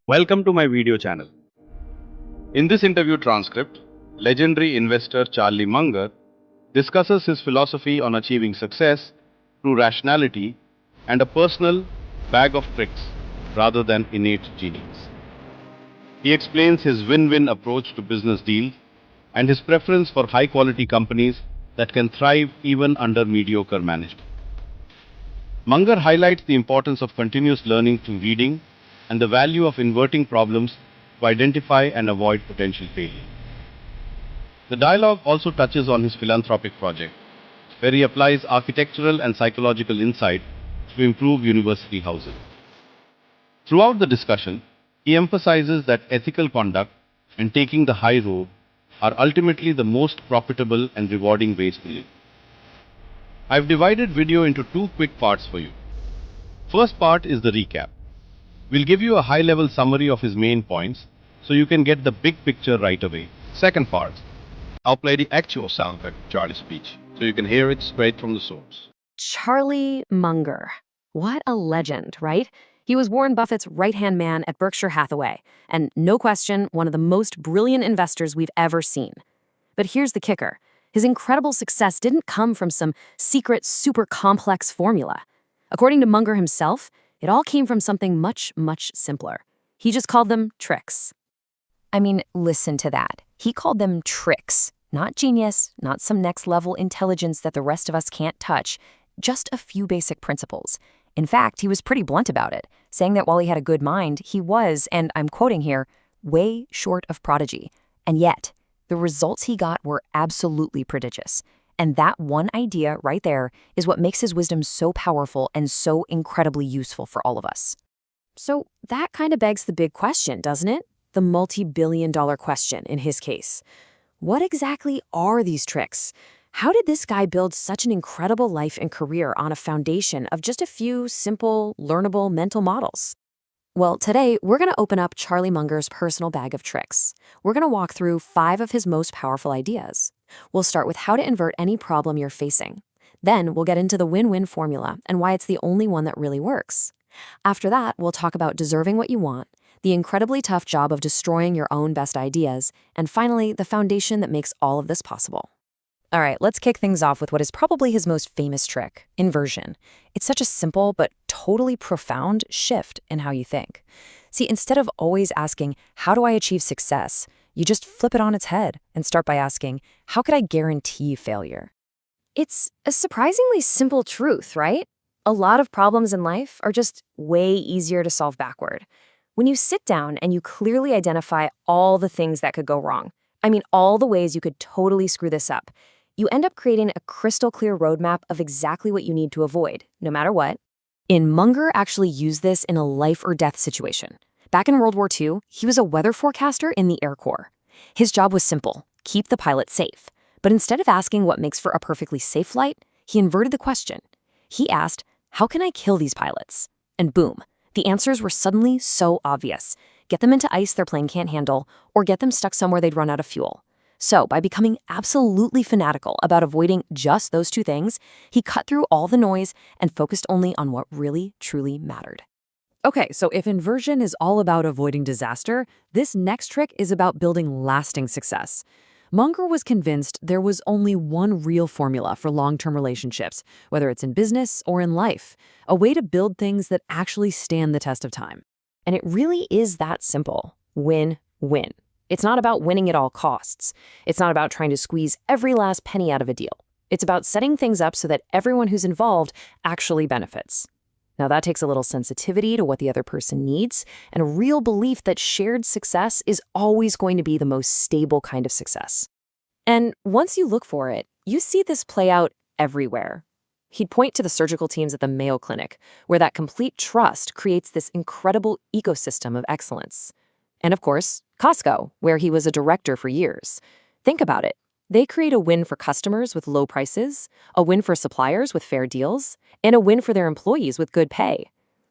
Welcome to my video channel. In this interview transcript, legendary investor Charlie Munger discusses his philosophy on achieving success through rationality and a personal bag of tricks rather than innate genius. He explains his win-win approach to business deals and his preference for high-quality companies that can thrive even under mediocre management. Munger highlights the importance of continuous learning through reading and the value of inverting problems to identify and avoid potential failure. The dialogue also touches on his philanthropic project, where he applies architectural and psychological insight to improve university housing. Throughout the discussion, he emphasizes that ethical conduct and taking the high road are ultimately the most profitable and rewarding ways to live. I've divided video into two quick parts for you. First part is the recap. We'll give you a high-level summary of his main points so you can get the big picture right away. Second part, I'll play the actual soundtrack of Charlie's speech so you can hear it straight from the source. Charlie Munger. What a legend, right? He was Warren Buffett's right-hand man at Berkshire Hathaway, and no question, one of the most brilliant investors we've ever seen. But here's the kicker. His incredible success didn't come from some secret, super complex formula. According to Munger himself, it all came from something much, much simpler. He just called them tricks. I mean, listen to that. He called them tricks. Not genius, not some next-level intelligence that the rest of us can't touch, just a few basic principles. In fact, he was pretty blunt about it, saying that while he had a good mind, he was, and I'm quoting here, way short of prodigy. And yet, the results he got were absolutely prodigious. And that one idea right there is what makes his wisdom so powerful and so incredibly useful for all of us. So that kind of begs the big question, doesn't it? The multi-billion-dollar question in his case. What exactly are these tricks? How did this guy build such an incredible life and career on a foundation of just a few simple, learnable mental models? Well, today we're going to open up Charlie Munger's personal bag of tricks. We're going to walk through 5 of his most powerful ideas. We'll start with how to invert any problem you're facing. Then we'll get into the win-win formula and why it's the only one that really works. After that, we'll talk about deserving what you want, the incredibly tough job of destroying your own best ideas, and finally, the foundation that makes all of this possible. All right, let's kick things off with what is probably his most famous trick, inversion. It's such a simple but totally profound shift in how you think. See, instead of always asking, how do I achieve success? You just flip it on its head and start by asking, how could I guarantee failure? It's a surprisingly simple truth, right? A lot of problems in life are just way easier to solve backward. When you sit down and you clearly identify all the things that could go wrong, I mean all the ways you could totally screw this up, you end up creating a crystal clear roadmap of exactly what you need to avoid, no matter what. Munger actually used this in a life or death situation. Back in World War II, he was a weather forecaster in the Air Corps. His job was simple, keep the pilot safe. But instead of asking what makes for a perfectly safe flight, he inverted the question. He asked, how can I kill these pilots? And boom, the answers were suddenly so obvious. Get them into ice their plane can't handle, or get them stuck somewhere they'd run out of fuel. So, by becoming absolutely fanatical about avoiding just those 2 things, he cut through all the noise and focused only on what really, truly mattered. Okay, so if inversion is all about avoiding disaster, this next trick is about building lasting success. Munger was convinced there was only one real formula for long-term relationships, whether it's in business or in life, a way to build things that actually stand the test of time. And it really is that simple. Win-win. It's not about winning at all costs. It's not about trying to squeeze every last penny out of a deal. It's about setting things up so that everyone who's involved actually benefits. Now, that takes a little sensitivity to what the other person needs and a real belief that shared success is always going to be the most stable kind of success. And once you look for it, you see this play out everywhere. He'd point to the surgical teams at the Mayo Clinic, where that complete trust creates this incredible ecosystem of excellence. And of course, Costco, where he was a director for years. Think about it. They create a win for customers with low prices, a win for suppliers with fair deals, and a win for their employees with good pay.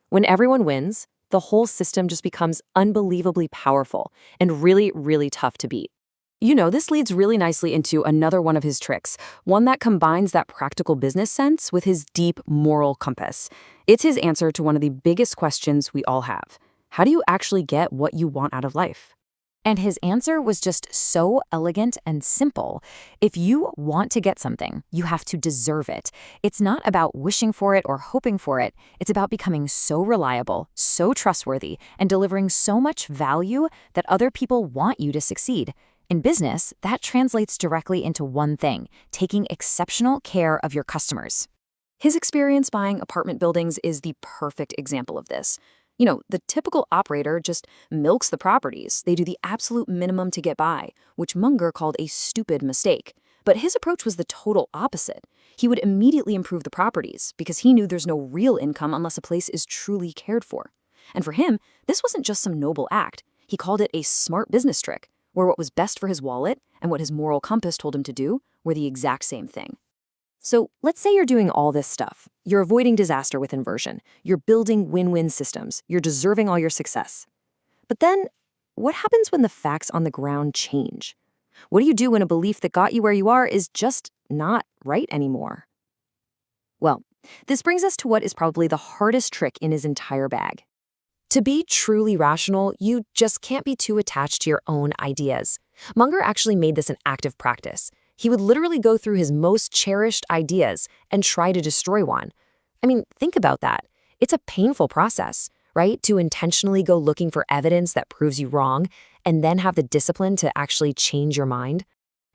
When everyone wins, the whole system just becomes unbelievably powerful and really, really tough to beat. You know, this leads really nicely into another one of his tricks, one that combines that practical business sense with his deep moral compass. It's his answer to one of the biggest questions we all have. How do you actually get what you want out of life? And his answer was just so elegant and simple. If you want to get something, you have to deserve it. It's not about wishing for it or hoping for it. It's about becoming so reliable, so trustworthy, and delivering so much value that other people want you to succeed. In business, that translates directly into one thing: taking exceptional care of your customers. His experience buying apartment buildings is the perfect example of this. You know, the typical operator just milks the properties. They do the absolute minimum to get by, which Munger called a stupid mistake. But his approach was the total opposite. He would immediately improve the properties because he knew there's no real income unless a place is truly cared for. And for him, this wasn't just some noble act. He called it a smart business trick, where what was best for his wallet and what his moral compass told him to do were the exact same thing. So let's say you're doing all this stuff. You're avoiding disaster with inversion. You're building win-win systems. You're deserving all your success. But then, what happens when the facts on the ground change? What do you do when a belief that got you where you are is just not right anymore? Well, this brings us to what is probably the hardest trick in his entire bag. To be truly rational, you just can't be too attached to your own ideas. Munger actually made this an active practice. He would literally go through his most cherished ideas and try to destroy one. I mean, think about that. It's a painful process, right? To intentionally go looking for evidence that proves you wrong and then have the discipline to actually change your mind.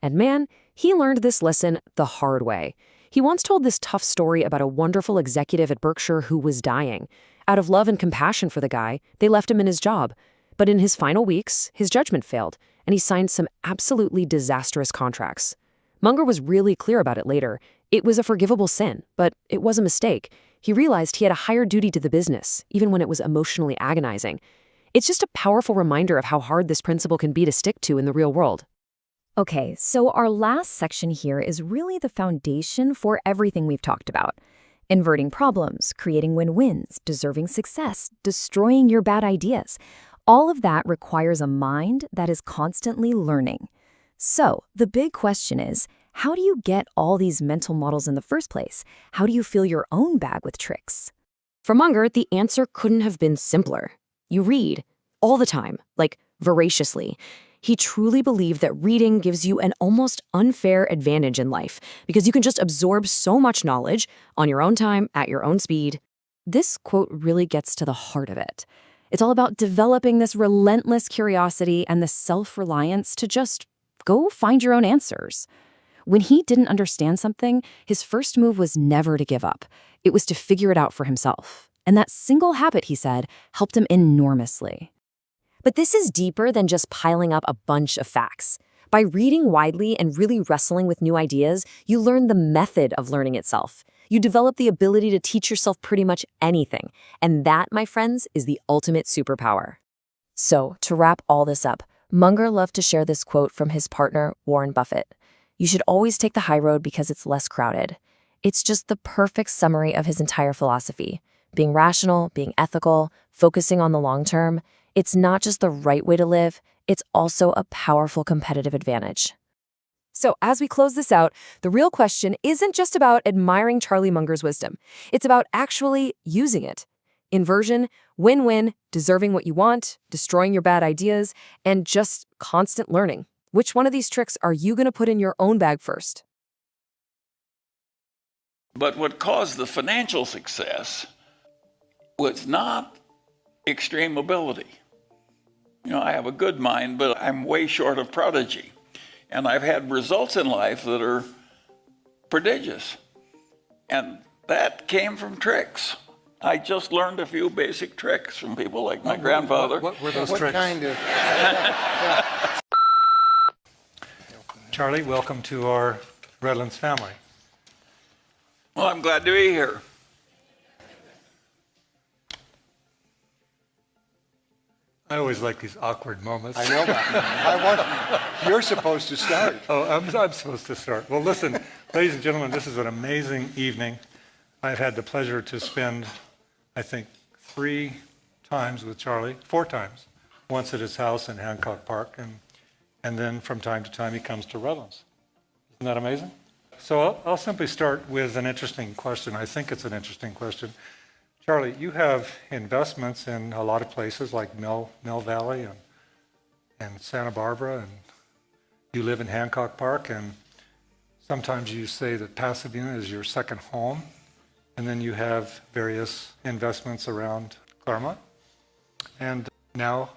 And man, he learned this lesson the hard way. He once told this tough story about a wonderful executive at Berkshire who was dying. Out of love and compassion for the guy, they left him in his job. But in his final weeks, his judgment failed, and he signed some absolutely disastrous contracts. Munger was really clear about it later. It was a forgivable sin, but it was a mistake. He realized he had a higher duty to the business, even when it was emotionally agonizing. It's just a powerful reminder of how hard this principle can be to stick to in the real world. Okay, so our last section here is really the foundation for everything we've talked about. Inverting problems, creating win-wins, deserving success, destroying your bad ideas. All of that requires a mind that is constantly learning. So, the big question is, how do you get all these mental models in the first place? How do you fill your own bag with tricks? For Munger, the answer couldn't have been simpler. You read, all the time, like voraciously. He truly believed that reading gives you an almost unfair advantage in life because you can just absorb so much knowledge on your own time, at your own speed. This quote really gets to the heart of it. It's all about developing this relentless curiosity and the self-reliance to just go find your own answers. When he didn't understand something, his first move was never to give up. It was to figure it out for himself. And that single habit, he said, helped him enormously. But this is deeper than just piling up a bunch of facts. By reading widely and really wrestling with new ideas, you learn the method of learning itself. You develop the ability to teach yourself pretty much anything. And that, my friends, is the ultimate superpower. So, to wrap all this up, Munger loved to share this quote from his partner, Warren Buffett. You should always take the high road because it's less crowded. It's just the perfect summary of his entire philosophy. Being rational, being ethical, focusing on the long term. It's not just the right way to live, it's also a powerful competitive advantage. So as we close this out, the real question isn't just about admiring Charlie Munger's wisdom. It's about actually using it. Inversion, win-win, deserving what you want, destroying your bad ideas, and just constant learning. Which one of these tricks are you going to put in your own bag first? But what caused the financial success was not extreme ability. You know, I have a good mind, but I'm way short of prodigy. And I've had results in life that are prodigious. And that came from tricks. I just learned a few basic tricks from people like my grandfather. What were those tricks? What kind of? Charlie, welcome to our Redlands family. Well, I'm glad to be here. I always like these awkward moments. I know that. You're supposed to start. Oh, I'm supposed to start. Well, listen, ladies and gentlemen, this is an amazing evening. I've had the pleasure to spend, I think, 3 times with Charlie, 4 times. Once at his house in Hancock Park, and then from time to time he comes to Redlands. Isn't that amazing? So I'll simply start with an interesting question. I think it's an interesting question. Charlie, you have investments in a lot of places like Mill Valley and Santa Barbara, and you live in Hancock Park, and sometimes you say that Pasadena is your second home, and then you have various investments around Claremont, and now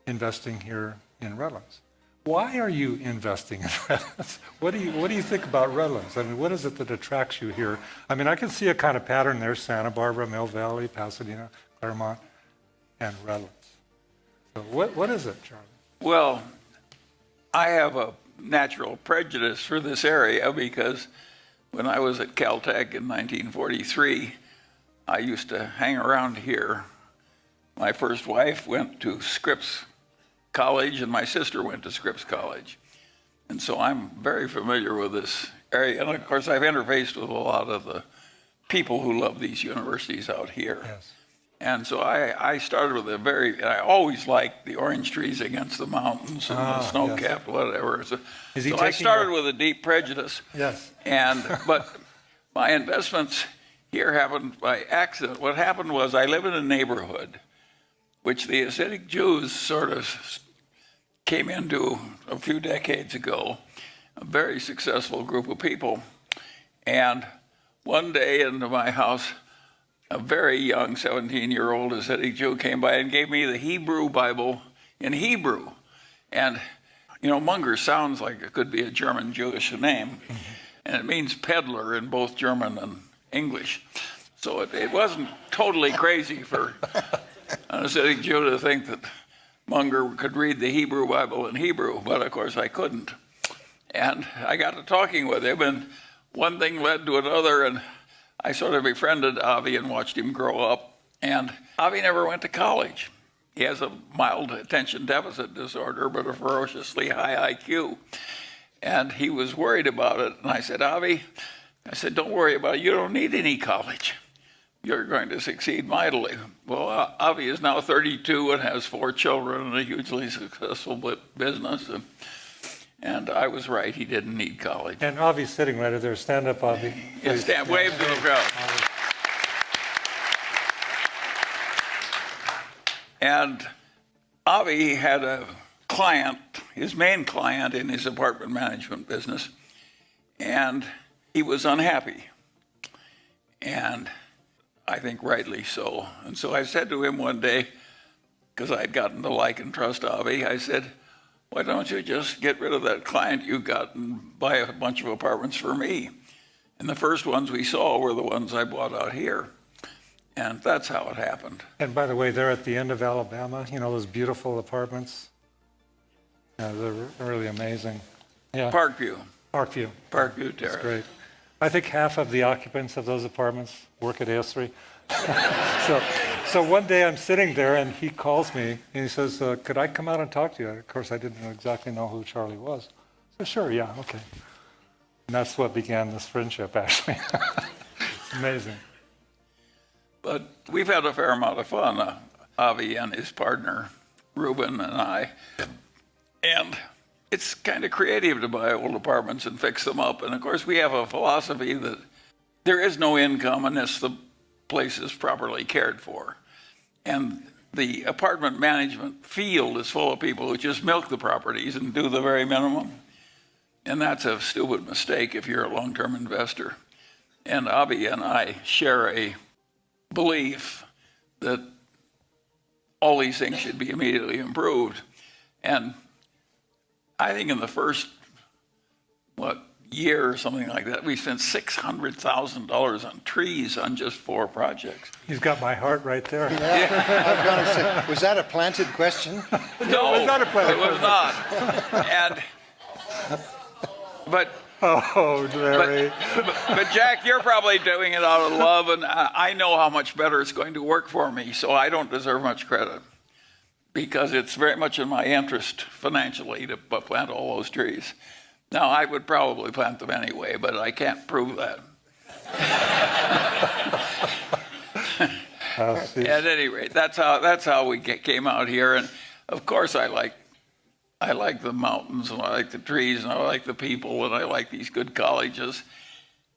investing here in Redlands. Why are you investing in Redlands? What do you think about Redlands? I mean, what is it that attracts you here? I mean, I can see a kind of pattern there: Santa Barbara, Mill Valley, Pasadena, Claremont, and Redlands. So what is it, Charlie? Well, I have a natural prejudice for this area because when I was at Caltech in 1943, I used to hang around here. My first wife went to Scripps College, and my sister went to Scripps College. And so I'm very familiar with this area. And of course, I've interfaced with a lot of the people who love these universities out here. Yes. And so I started with I always liked the orange trees against the mountains and the snow-capped whatever. So I started with a deep prejudice. Yes. But my investments here happened by accident. What happened was I live in a neighborhood which the Hasidic Jews sort of came into a few decades ago, a very successful group of people. And one day into my house, a very young 17-year-old Hasidic Jew came by and gave me the Hebrew Bible in Hebrew. And, you know, Munger sounds like it could be a German Jewish name, and it means peddler in both German and English. So it wasn't totally crazy for an Hasidic Jew to think that Munger could read the Hebrew Bible in Hebrew, but of course I couldn't. And I got to talking with him, and one thing led to another, and I sort of befriended Avi and watched him grow up. And Avi never went to college. He has a mild attention deficit disorder, but a ferociously high IQ. And he was worried about it. And I said, Avi, don't worry about it. You don't need any college. You're going to succeed mightily. Well, Avi is now 32 and has 4 children and a hugely successful business. And I was right. He didn't need college. And Avi's sitting right there. Stand up, Avi. Yeah, stand. Wave to the crowd. And Avi had a client, his main client in his apartment management business, and he was unhappy. And I think rightly so. And so I said to him one day, because I'd gotten to like and trust Avi, I said, why don't you just get rid of that client you got and buy a bunch of apartments for me? And the first ones we saw were the ones I bought out here. And that's how it happened. And by the way, they're at the end of Alabama, you know, those beautiful apartments. Yeah, they're really amazing. Yeah. Parkview Terrace. Terrace. Great. I think half of the occupants of those apartments work at AS3. So one day I'm sitting there and he calls me and he says, could I come out and talk to you? Of course, I didn't exactly know who Charlie was. So sure, yeah, okay. And that's what began this friendship, actually. It's amazing. But we've had a fair amount of fun, Avi and his partner, Ruben and I. And it's kind of creative to buy old apartments and fix them up. And of course, we have a philosophy that there is no income unless the place is properly cared for. And the apartment management field is full of people who just milk the properties and do the very minimum. And that's a stupid mistake if you're a long-term investor. And Avi and I share a belief that all these things should be immediately improved. And I think in the first, year or something like that, we spent $600,000 on trees on just 4 projects. You've got my heart right there. Yeah. I was going to say, was that a planted question? No, it was not a planted question. But Oh, Larry. but Jack, you're probably doing it out of love, and I know how much better it's going to work for me, so I don't deserve much credit because it's very much in my interest financially to plant all those trees. Now, I would probably plant them anyway, but I can't prove that. At any rate, that's how we came out here, and of course I like the mountains, and I like the trees, and I like the people, and I like these good colleges.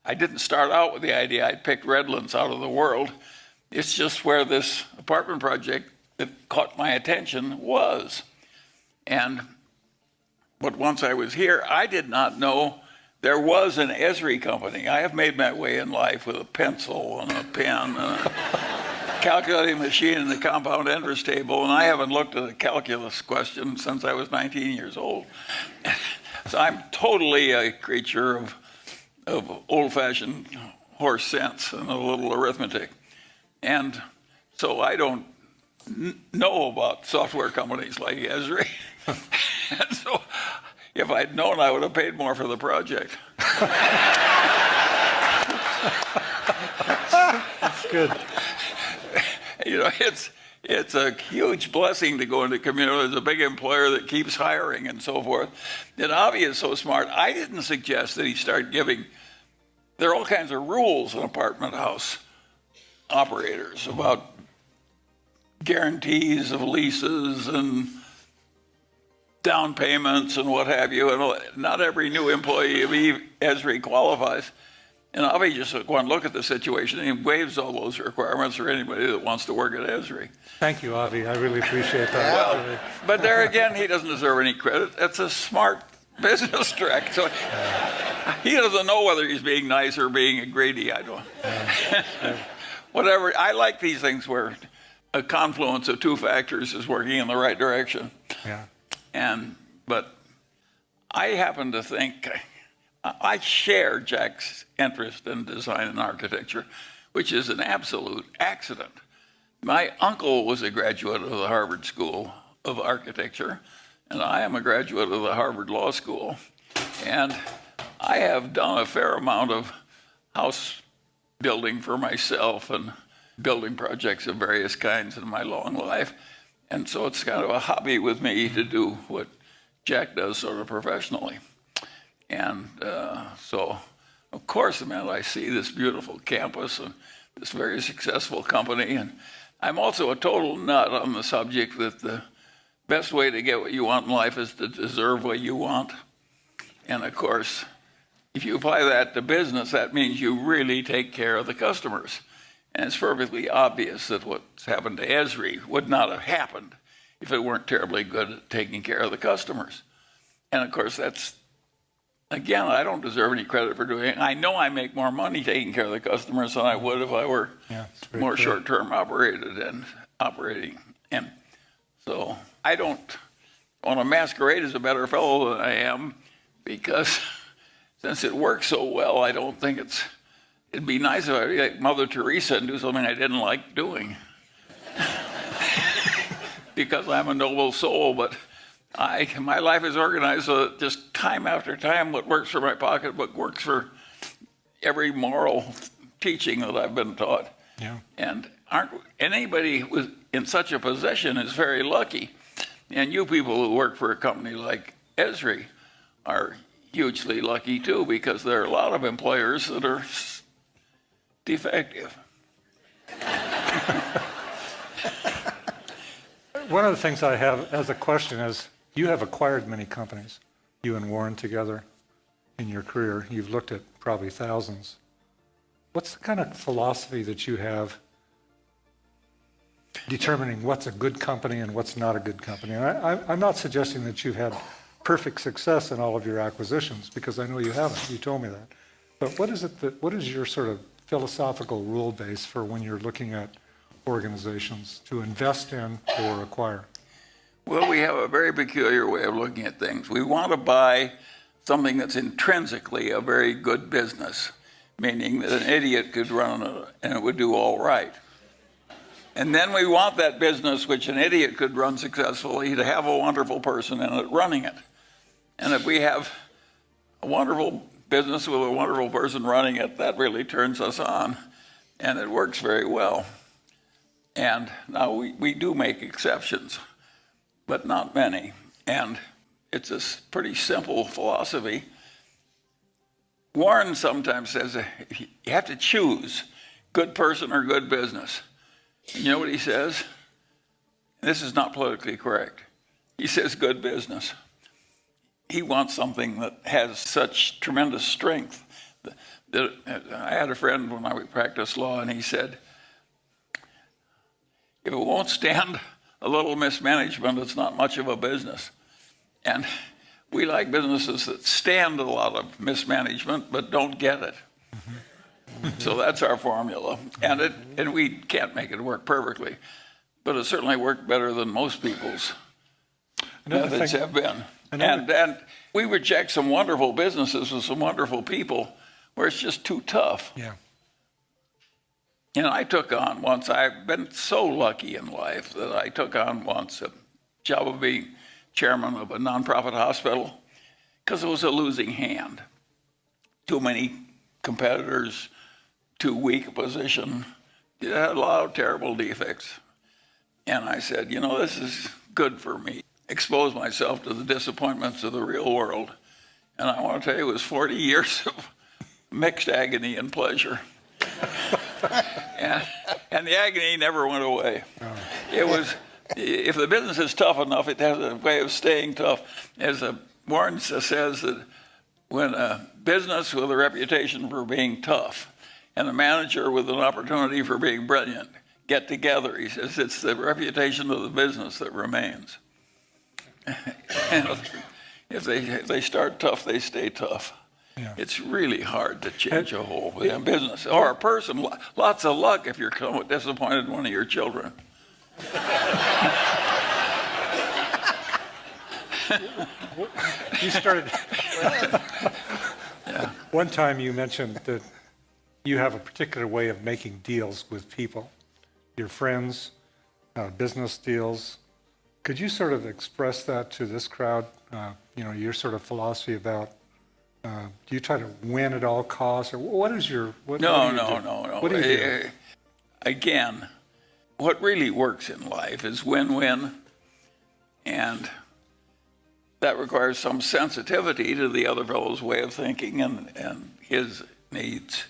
I didn't start out with the idea I'd picked Redlands out of the world. It's just where this apartment project that caught my attention was. But once I was here, I did not know there was an Esri company. I have made my way in life with a pencil and a pen and a calculating machine and the compound interest table, and I haven't looked at a calculus question since I was 19 years old. So I'm totally a creature of old-fashioned horse sense and a little arithmetic. And so I don't know about software companies like Esri. And so if I'd known, I would have paid more for the project. That's good. You know, it's a huge blessing to go into community. There's a big employer that keeps hiring and so forth. And Avi is so smart. I didn't suggest that he start giving. There are all kinds of rules in apartment house operators about guarantees of leases and down payments and what have you. And not every new employee of Esri qualifies. And Avi just took one look at the situation and he waives all those requirements for anybody that wants to work at Esri. Thank you, Avi. I really appreciate that. Well, but there again, he doesn't deserve any credit. That's a smart business trick. So he doesn't know whether he's being nice or being greedy. I don't. Whatever. I like these things where a confluence of two factors is working in the right direction. Yeah. But I happen to think I share Jack's interest in design and architecture, which is an absolute accident. My uncle was a graduate of the Harvard School of Architecture, and I am a graduate of the Harvard Law School. And I have done a fair amount of house building for myself and building projects of various kinds in my long life. And so it's kind of a hobby with me to do what Jack does sort of professionally. And so, of course, man, I see this beautiful campus and this very successful company. And I'm also a total nut on the subject that the best way to get what you want in life is to deserve what you want. And of course, if you apply that to business, that means you really take care of the customers. And it's perfectly obvious that what's happened to Esri would not have happened if it weren't terribly good at taking care of the customers. And of course, that's, again, I don't deserve any credit for doing it. I know I make more money taking care of the customers than I would if I were more short-term operating. And so I don't want to masquerade as a better fellow than I am, because since it works so well, I don't think it'd be nice if I were like Mother Teresa and do something I didn't like doing. Because I'm a noble soul, but my life is organized so that just time after time, what works for my pocketbook works for every moral teaching that I've been taught. Yeah. And anybody in such a position is very lucky. And you people who work for a company like Esri are hugely lucky too, because there are a lot of employers that are defective. One of the things I have as a question is, you have acquired many companies, you and Warren together in your career. You've looked at probably thousands. What's the kind of philosophy that you have determining what's a good company and what's not a good company? And I'm not suggesting that you've had perfect success in all of your acquisitions, because I know you haven't. You told me that. But what is your sort of philosophical rule base for when you're looking at organizations to invest in or acquire? Well, we have a very peculiar way of looking at things. We want to buy something that's intrinsically a very good business, meaning that an idiot could run it and it would do all right. And then we want that business, which an idiot could run successfully, to have a wonderful person in it running it. And if we have a wonderful business with a wonderful person running it, that really turns us on, and it works very well. And now we do make exceptions, but not many. And it's a pretty simple philosophy. Warren sometimes says you have to choose good person or good business. And you know what he says? This is not politically correct. He says good business. He wants something that has such tremendous strength. I had a friend when I practiced law, and he said, if it won't stand a little mismanagement, it's not much of a business. And we like businesses that stand a lot of mismanagement but don't get it. So that's our formula. And we can't make it work perfectly, but it certainly worked better than most people's methods have been. And we reject some wonderful businesses with some wonderful people where it's just too tough. Yeah. And I took on once, I've been so lucky in life that I took on once a job of being chairman of a nonprofit hospital because it was a losing hand. Too many competitors, too weak a position. It had a lot of terrible defects. And I said, you know, this is good for me. Expose myself to the disappointments of the real world. And I want to tell you, it was 40 years of mixed agony and pleasure. and the agony never went away. It was, if the business is tough enough, it has a way of staying tough. As Warren says that when a business with a reputation for being tough and a manager with an opportunity for being brilliant get together, he says, it's the reputation of the business that remains. And if they start tough, they stay tough. Yeah. It's really hard to change a whole business or a person. Lots of luck if you're disappointed in one of your children. You started. Yeah. One time you mentioned that you have a particular way of making deals with people, your friends, business deals. Could you sort of express that to this crowd? Your sort of philosophy about. Do you try to win at all costs, or what is your? No. What do you do? Again, what really works in life is win-win, and that requires some sensitivity to the other fellow's way of thinking and his needs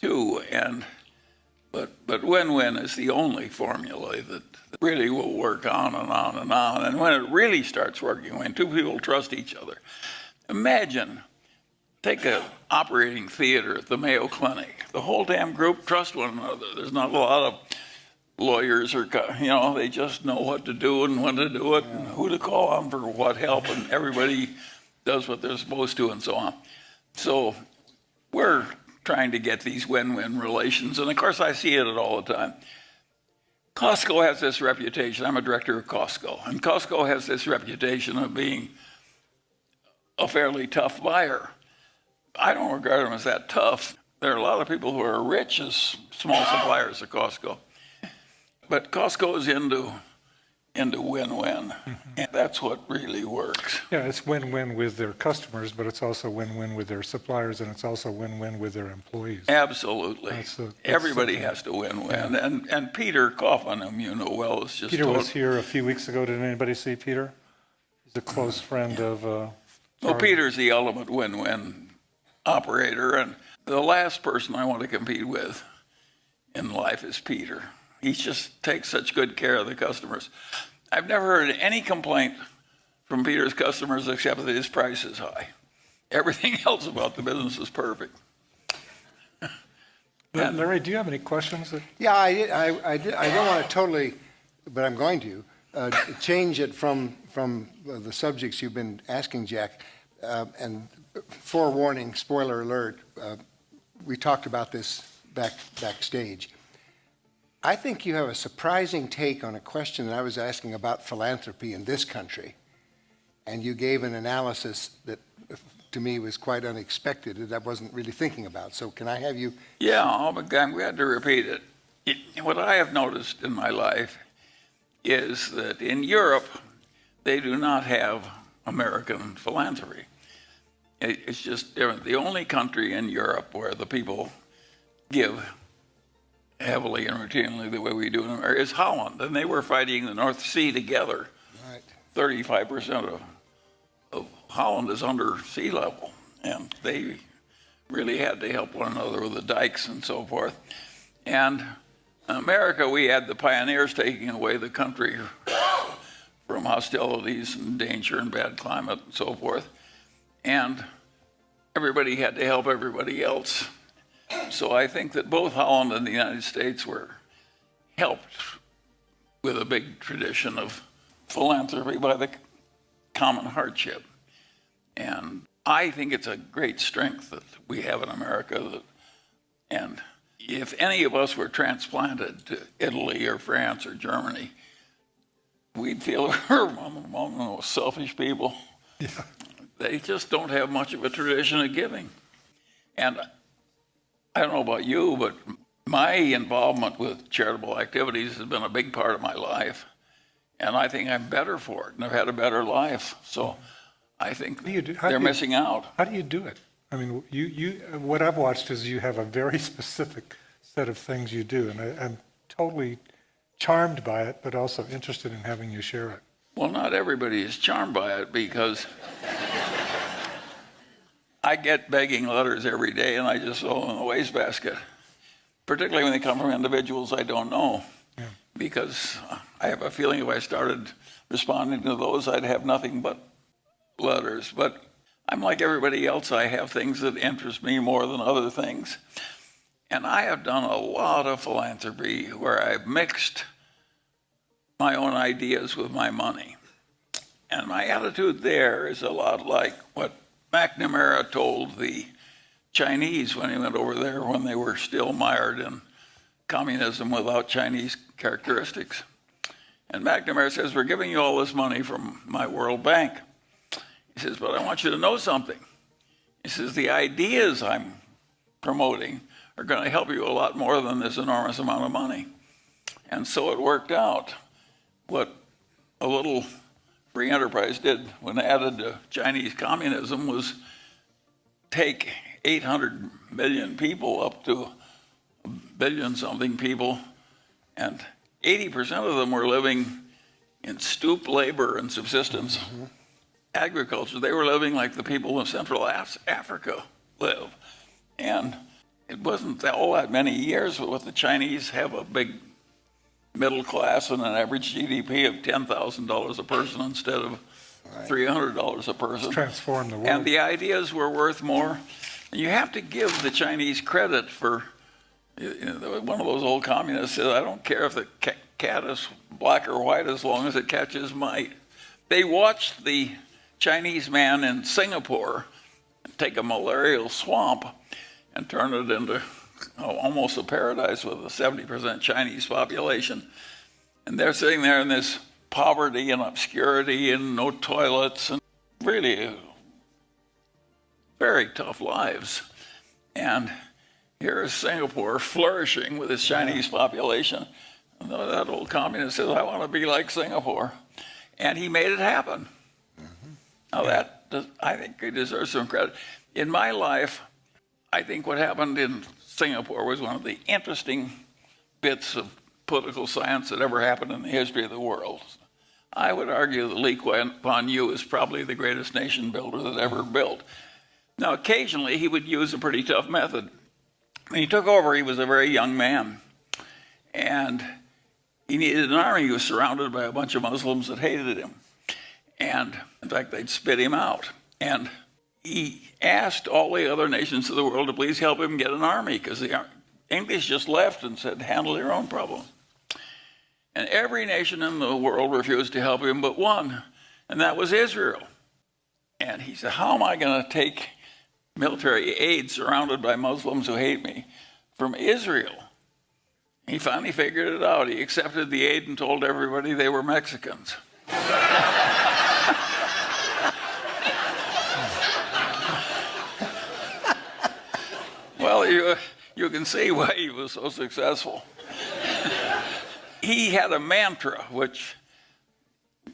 too. But win-win is the only formula that really will work on and on and on. And when it really starts working, when two people trust each other, imagine. Take an operating theater at the Mayo Clinic. The whole damn group trust one another. There's not a lot of lawyers or, they just know what to do and when to do it and who to call on for what help, and everybody does what they're supposed to and so on. So we're trying to get these win-win relations, and of course I see it all the time. Costco has this reputation. I'm a director of Costco, and Costco has this reputation of being a fairly tough buyer. I don't regard them as that tough. There are a lot of people who are rich as small suppliers of Costco. But Costco is into win-win, and that's what really works. Yeah, it's win-win with their customers, but it's also win-win with their suppliers, and it's also win-win with their employees. Absolutely. Everybody has to win-win. Yeah. And Peter Coffin, whom you know well, is just... Peter was here a few weeks ago. Did anybody see Peter? He's a close friend of... Well, Peter's the ultimate win-win operator, and the last person I want to compete with in life is Peter. He just takes such good care of the customers. I've never heard any complaint from Peter's customers except that his price is high. Everything else about the business is perfect. Larry, do you have any questions? Yeah, I don't want to totally, but I'm going to change it from the subjects you've been asking, Jack, and forewarning, spoiler alert, we talked about this backstage. I think you have a surprising take on a question that I was asking about philanthropy in this country, and you gave an analysis that to me was quite unexpected that I wasn't really thinking about. So can I have you? Yeah, I'm glad to repeat it. What I have noticed in my life is that in Europe, they do not have American philanthropy. It's just different. The only country in Europe where the people give heavily and routinely the way we do in America is Holland, and they were fighting the North Sea together. Right. 35% of Holland is under sea level, and they really had to help one another with the dikes and so forth. And in America, we had the pioneers taking away the country from hostilities and danger and bad climate and so forth. And everybody had to help everybody else. So I think that both Holland and the United States were helped with a big tradition of philanthropy by the common hardship. And I think it's a great strength that we have in America. And if any of us were transplanted to Italy or France or Germany, we'd feel we're among the most selfish people. Yeah. They just don't have much of a tradition of giving. And I don't know about you, but my involvement with charitable activities has been a big part of my life. And I think I'm better for it, and I've had a better life. So I think they're missing out. How do you do it? I mean, what I've watched is you have a very specific set of things you do, and I'm totally charmed by it, but also interested in having you share it. Well, not everybody is charmed by it, because I get begging letters every day, and I just throw them in the wastebasket, particularly when they come from individuals I don't know. Yeah. Because I have a feeling if I started responding to those, I'd have nothing but letters. But I'm like everybody else. I have things that interest me more than other things. And I have done a lot of philanthropy where I've mixed my own ideas with my money. And my attitude there is a lot like what McNamara told the Chinese when he went over there when they were still mired in communism without Chinese characteristics. And McNamara says, we're giving you all this money from my World Bank. He says, but I want you to know something. He says, the ideas I'm promoting are going to help you a lot more than this enormous amount of money. And so it worked out. What a little free enterprise did when added to Chinese communism was take 800 million people up to a billion-something people, and 80% of them were living in stoop labor and subsistence agriculture. They were living like the people of Central Africa live. And it wasn't all that many years, but with the Chinese have a big middle class and an average GDP of $10,000 a person instead of $300 a person. It's transformed the world. And the ideas were worth more. And you have to give the Chinese credit for, one of those old communists said, I don't care if the cat is black or white as long as it catches mice. They watched the Chinese man in Singapore take a malarial swamp and turn it into almost a paradise with a 70% Chinese population. And they're sitting there in this poverty and obscurity and no toilets and really very tough lives. And here is Singapore flourishing with its Chinese population. And that old communist says, I want to be like Singapore. And he made it happen. Now I think he deserves some credit. In my life, I think what happened in Singapore was one of the interesting bits of political science that ever happened in the history of the world. I would argue that Lee Kuan Yew is probably the greatest nation builder that ever built. Now, occasionally he would use a pretty tough method. When he took over, he was a very young man, and he needed an army. He was surrounded by a bunch of Muslims that hated him. And in fact, they'd spit him out. And he asked all the other nations of the world to please help him get an army, because the English just left and said, handle your own problem. And every nation in the world refused to help him but one, and that was Israel. And he said, how am I going to take military aid surrounded by Muslims who hate me from Israel? He finally figured it out. He accepted the aid and told everybody they were Mexicans. Well, you can see why he was so successful. He had a mantra which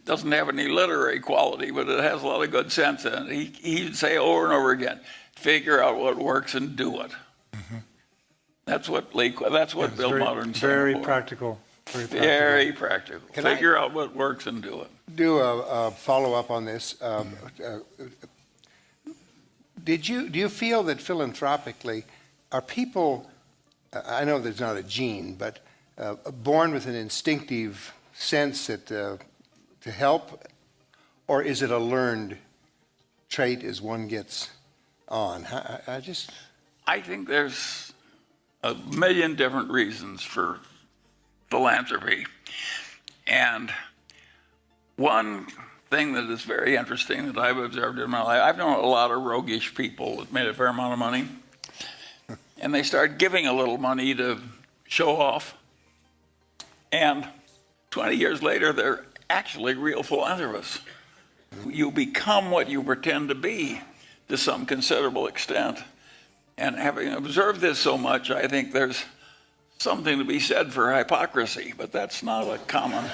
doesn't have any literary quality, but it has a lot of good sense in it. He'd say over and over again, figure out what works and do it. That's what built modern Singapore. Very practical. Very practical. Figure out what works and do it. Do a follow-up on this. Do you feel that philanthropically, are people, I know there's not a gene, but born with an instinctive sense that to help, or is it a learned trait as one gets on? I think there's a million different reasons for philanthropy. And one thing that is very interesting that I've observed in my life, I've known a lot of roguish people that made a fair amount of money, and they start giving a little money to show off. And 20 years later, they're actually real philanthropists. You become what you pretend to be to some considerable extent. And having observed this so much, I think there's something to be said for hypocrisy, but that's not a common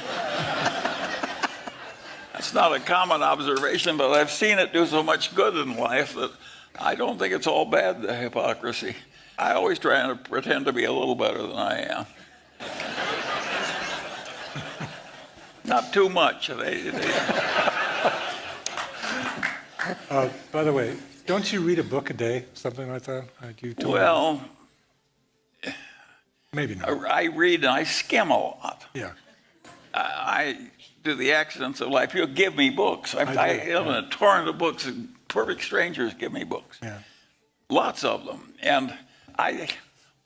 observation, but I've seen it do so much good in life that I don't think it's all bad, the hypocrisy. I always try to pretend to be a little better than I am. Not too much. By the way, don't you read a book a day, something like that? Well, maybe not. I read and I skim a lot. Yeah. I do the accidents of life. People give me books. I live in a torrent of books. And perfect strangers give me books. Yeah. Lots of them. And I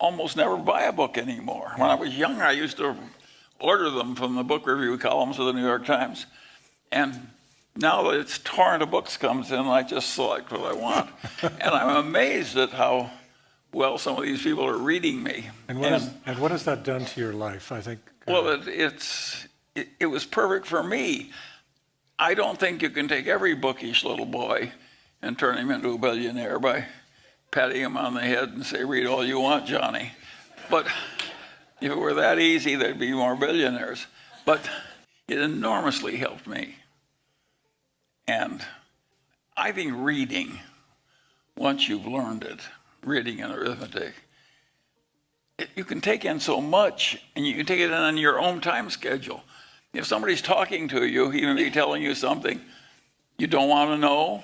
almost never buy a book anymore. When I was younger, I used to order them from the book review columns of the New York Times. And now that it's torrent of books comes in, I just select what I want. And I'm amazed at how well some of these people are reading me. And what has that done to your life, I think? Well, it was perfect for me. I don't think you can take every bookish little boy and turn him into a billionaire by patting him on the head and say, read all you want, Johnny. But if it were that easy, there'd be more billionaires. But it enormously helped me. And I think reading, once you've learned it, reading and arithmetic, you can take in so much, and you can take it in on your own time schedule. If somebody's talking to you, he may be telling you something you don't want to know,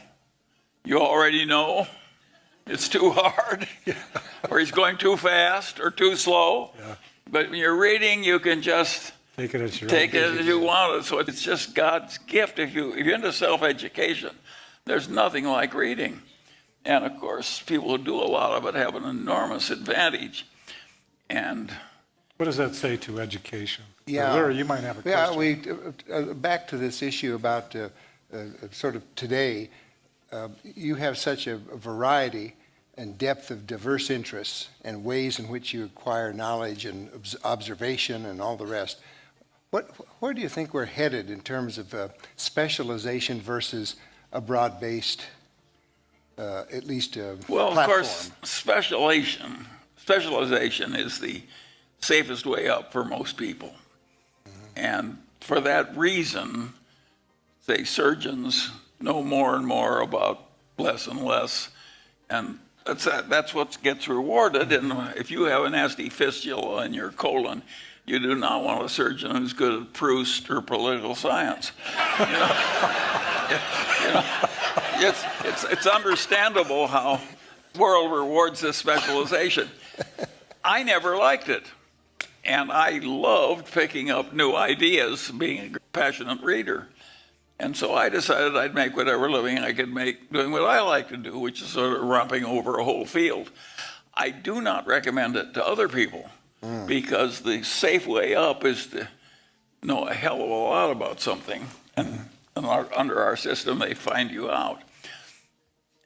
you already know, it's too hard, or he's going too fast or too slow. Yeah. But when you're reading, you can just take it as you want it. So it's just God's gift. If you're into self-education, there's nothing like reading. And of course, people who do a lot of it have an enormous advantage. And what does that say to education? Yeah, Larry, you might have a question. Yeah, back to this issue about sort of today, you have such a variety and depth of diverse interests and ways in which you acquire knowledge and observation and all the rest. Where do you think we're headed in terms of specialization versus a broad-based, at least well, platform? Of course, specialization is the safest way up for most people. And for that reason, say surgeons know more and more about less and less, and that's what gets rewarded. And if you have a nasty fistula in your colon, you do not want a surgeon who's good at Proust or political science. It's understandable how the world rewards this specialization. I never liked it. And I loved picking up new ideas, being a passionate reader. And so I decided I'd make whatever living I could make doing what I like to do, which is sort of romping over a whole field. I do not recommend it to other people because the safe way up is to know a hell of a lot about something. And under our system, they find you out.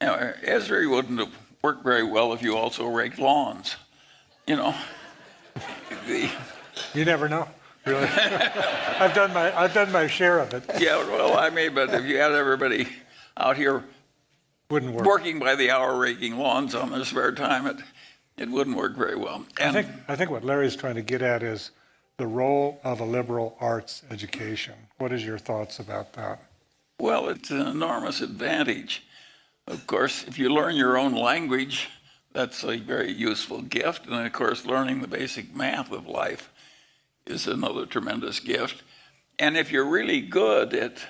Now, Esri wouldn't have worked very well if you also raked lawns, you know. You never know, really. I've done my share of it. Yeah, well, I mean, but if you had everybody out here wouldn't work. Working by the hour raking lawns on their spare time, it wouldn't work very well. And I think what Larry's trying to get at is the role of a liberal arts education. What is your thoughts about that? Well, it's an enormous advantage. Of course, if you learn your own language, that's a very useful gift. And of course, learning the basic math of life is another tremendous gift. And if you're really good at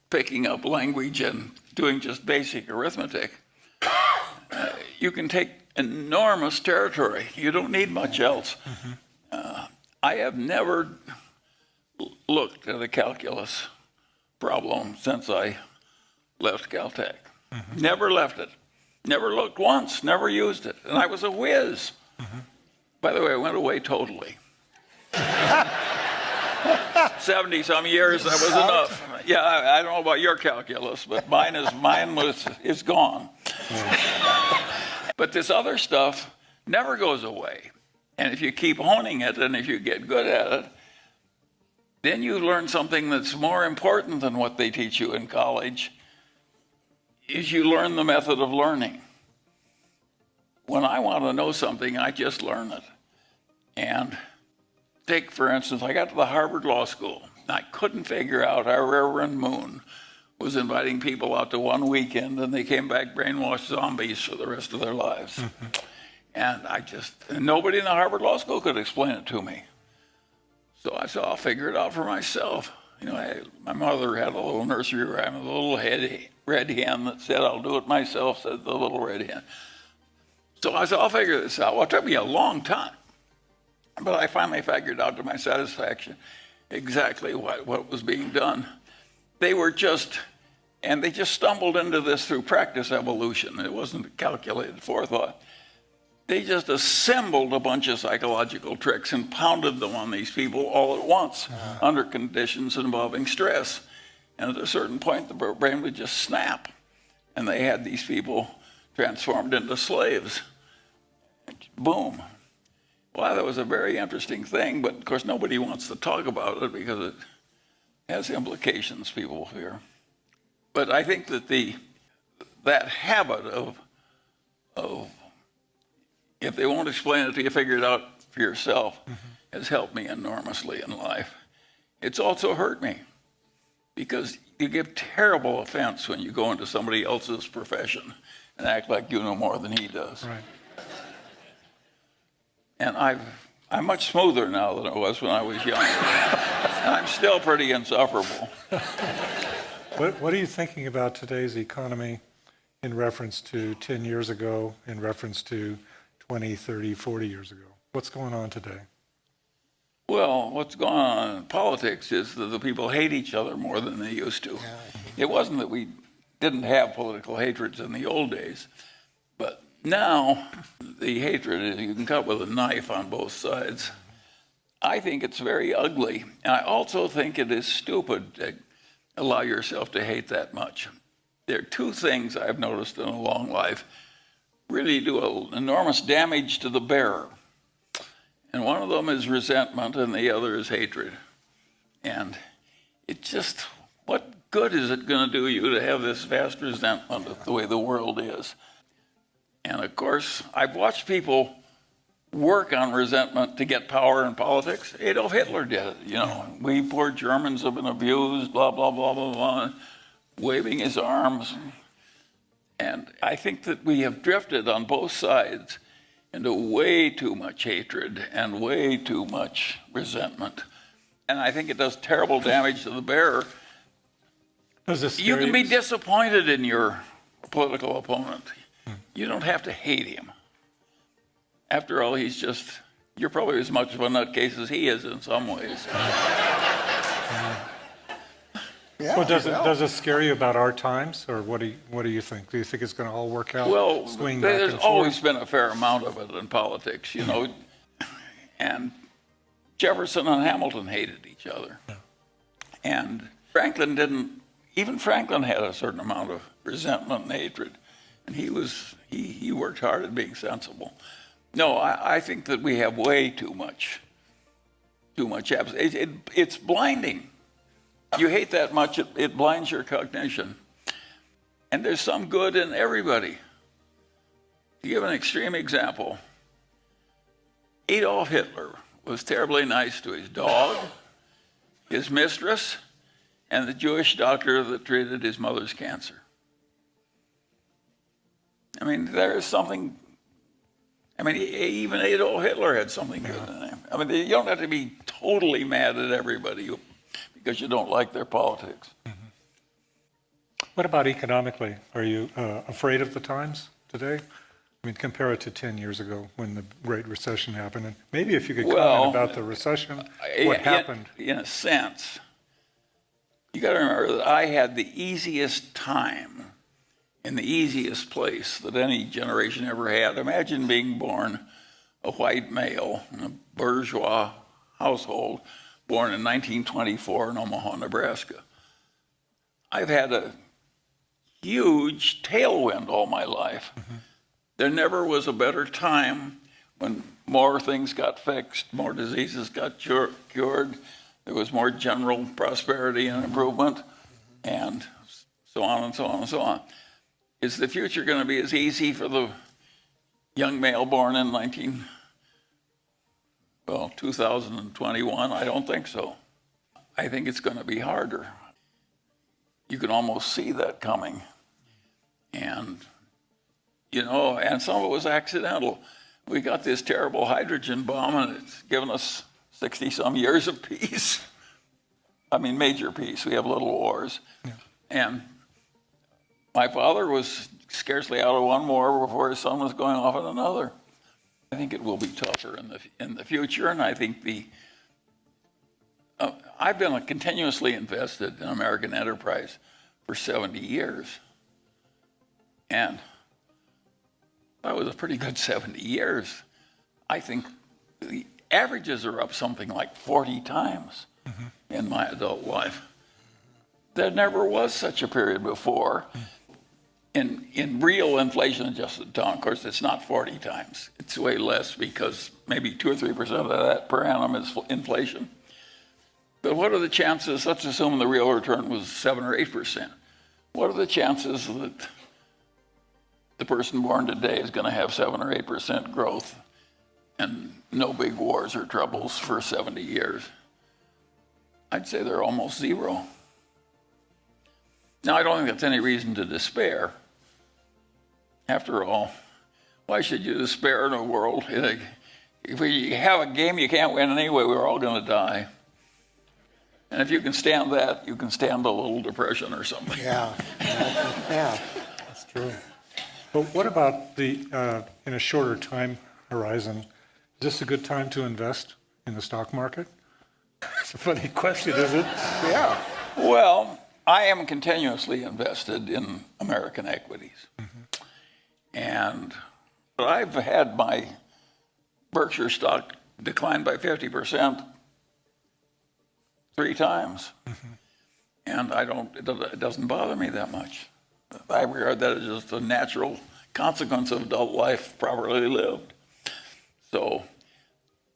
picking up language and doing just basic arithmetic, you can take enormous territory. You don't need much else. I have never looked at a calculus problem since I left Caltech. Never left it. Never looked once, never used it. And I was a whiz. By the way, I went away totally. 70-some years, that was enough. Yeah, I don't know about your calculus, but mine is gone. But this other stuff never goes away. And if you keep honing it, and if you get good at it, then you learn something that's more important than what they teach you in college, is you learn the method of learning. When I want to know something, I just learn it. And take, for instance, I got to the Harvard Law School. I couldn't figure out how Reverend Moon was inviting people out to one weekend, and they came back brainwashed zombies for the rest of their lives. And nobody in the Harvard Law School could explain it to me. So I said, I'll figure it out for myself. You know, my mother had a little nursery rhyme, a little red hen that said, I'll do it myself, said the little red hen. So I said, I'll figure this out. Well, it took me a long time. But I finally figured out to my satisfaction exactly what was being done. They just stumbled into this through practice evolution. It wasn't calculated forethought. They just assembled a bunch of psychological tricks and pounded them on these people all at once under conditions involving stress. And at a certain point, the brain would just snap. And they had these people transformed into slaves. Boom. Well, that was a very interesting thing, but of course nobody wants to talk about it because it has implications, people fear. But I think that that habit of if they won't explain it to you, figure it out for yourself, has helped me enormously in life. It's also hurt me because you give terrible offense when you go into somebody else's profession and act like you know more than he does. Right. And I'm much smoother now than I was when I was young. And I'm still pretty insufferable. What are you thinking about today's economy in reference to 10 years ago, in reference to 20, 30, 40 years ago? What's going on today? Well, what's going on in politics is that the people hate each other more than they used to. It wasn't that we didn't have political hatreds in the old days, but now the hatred is you can cut with a knife on both sides. I think it's very ugly, and I also think it is stupid to allow yourself to hate that much. There are two things I've noticed in a long life really do enormous damage to the bearer. And one of them is resentment, and the other is hatred. And it just, what good is it going to do you to have this vast resentment of the way the world is? And of course, I've watched people work on resentment to get power in politics. Adolf Hitler did it, you know. We poor Germans have been abused, blah, blah, blah, blah, blah, waving his arms. And I think that we have drifted on both sides into way too much hatred and way too much resentment. And I think it does terrible damage to the bearer. You can be disappointed in your political opponent. You don't have to hate him. After all, you're probably as much of a nutcase as he is in some ways. Yeah, well, does it scare you about our times, or what do you think? Do you think it's going to all work out? Well, swing there's back and always forth? been a fair amount of it in politics, you know. And Jefferson and Hamilton hated each other. Yeah. And even Franklin had a certain amount of resentment and hatred. And he worked hard at being sensible. No, I think that we have way too much it's blinding. You hate that much, it blinds your cognition. And there's some good in everybody. To give an extreme example, Adolf Hitler was terribly nice to his dog, his mistress, and the Jewish doctor that treated his mother's cancer. I mean, there is something, even Adolf Hitler had something good in him. I mean, you don't have to be totally mad at everybody because you don't like their politics. Mm-hmm. What about economically? Are you afraid of the times today? I mean, compare it to 10 years ago when the Great Recession happened. And maybe if you could comment about the recession, what happened? In a sense, you got to remember that I had the easiest time in the easiest place that any generation ever had. Imagine being born a white male in a bourgeois household, born in 1924 in Omaha, Nebraska. I've had a huge tailwind all my life. There never was a better time when more things got fixed, more diseases got cured, there was more general prosperity and improvement, and so on and so on and so on. Is the future going to be as easy for the young male born in 2021? I don't think so. I think it's going to be harder. You can almost see that coming. And, and some of it was accidental. We got this terrible hydrogen bomb, and it's given us 60-some years of peace. I mean, major peace. We have little wars. Yeah. And my father was scarcely out of one war before his son was going off in another. I think it will be tougher in the future, and I think I've been continuously invested in American enterprise for 70 years. And that was a pretty good 70 years. I think the averages are up something like 40 times in my adult life. There never was such a period before. In real inflation-adjusted time, of course, it's not 40 times. It's way less because maybe 2 or 3% of that per annum is inflation. But what are the chances, let's assume the real return was 7 or 8%. What are the chances that the person born today is going to have 7 or 8% growth and no big wars or troubles for 70 years? I'd say they're almost zero. Now, I don't think that's any reason to despair. After all, why should you despair in a world? If you have a game you can't win anyway, we're all going to die. And if you can stand that, you can stand a little depression or something. Yeah, yeah. That's true. But what about in a shorter time horizon? Is this a good time to invest in the stock market? It's a funny question, is it? Yeah. Well, I am continuously invested in American equities. And I've had my Berkshire stock decline by 50% 3 times. And it doesn't bother me that much. I regard that as just a natural consequence of adult life properly lived. So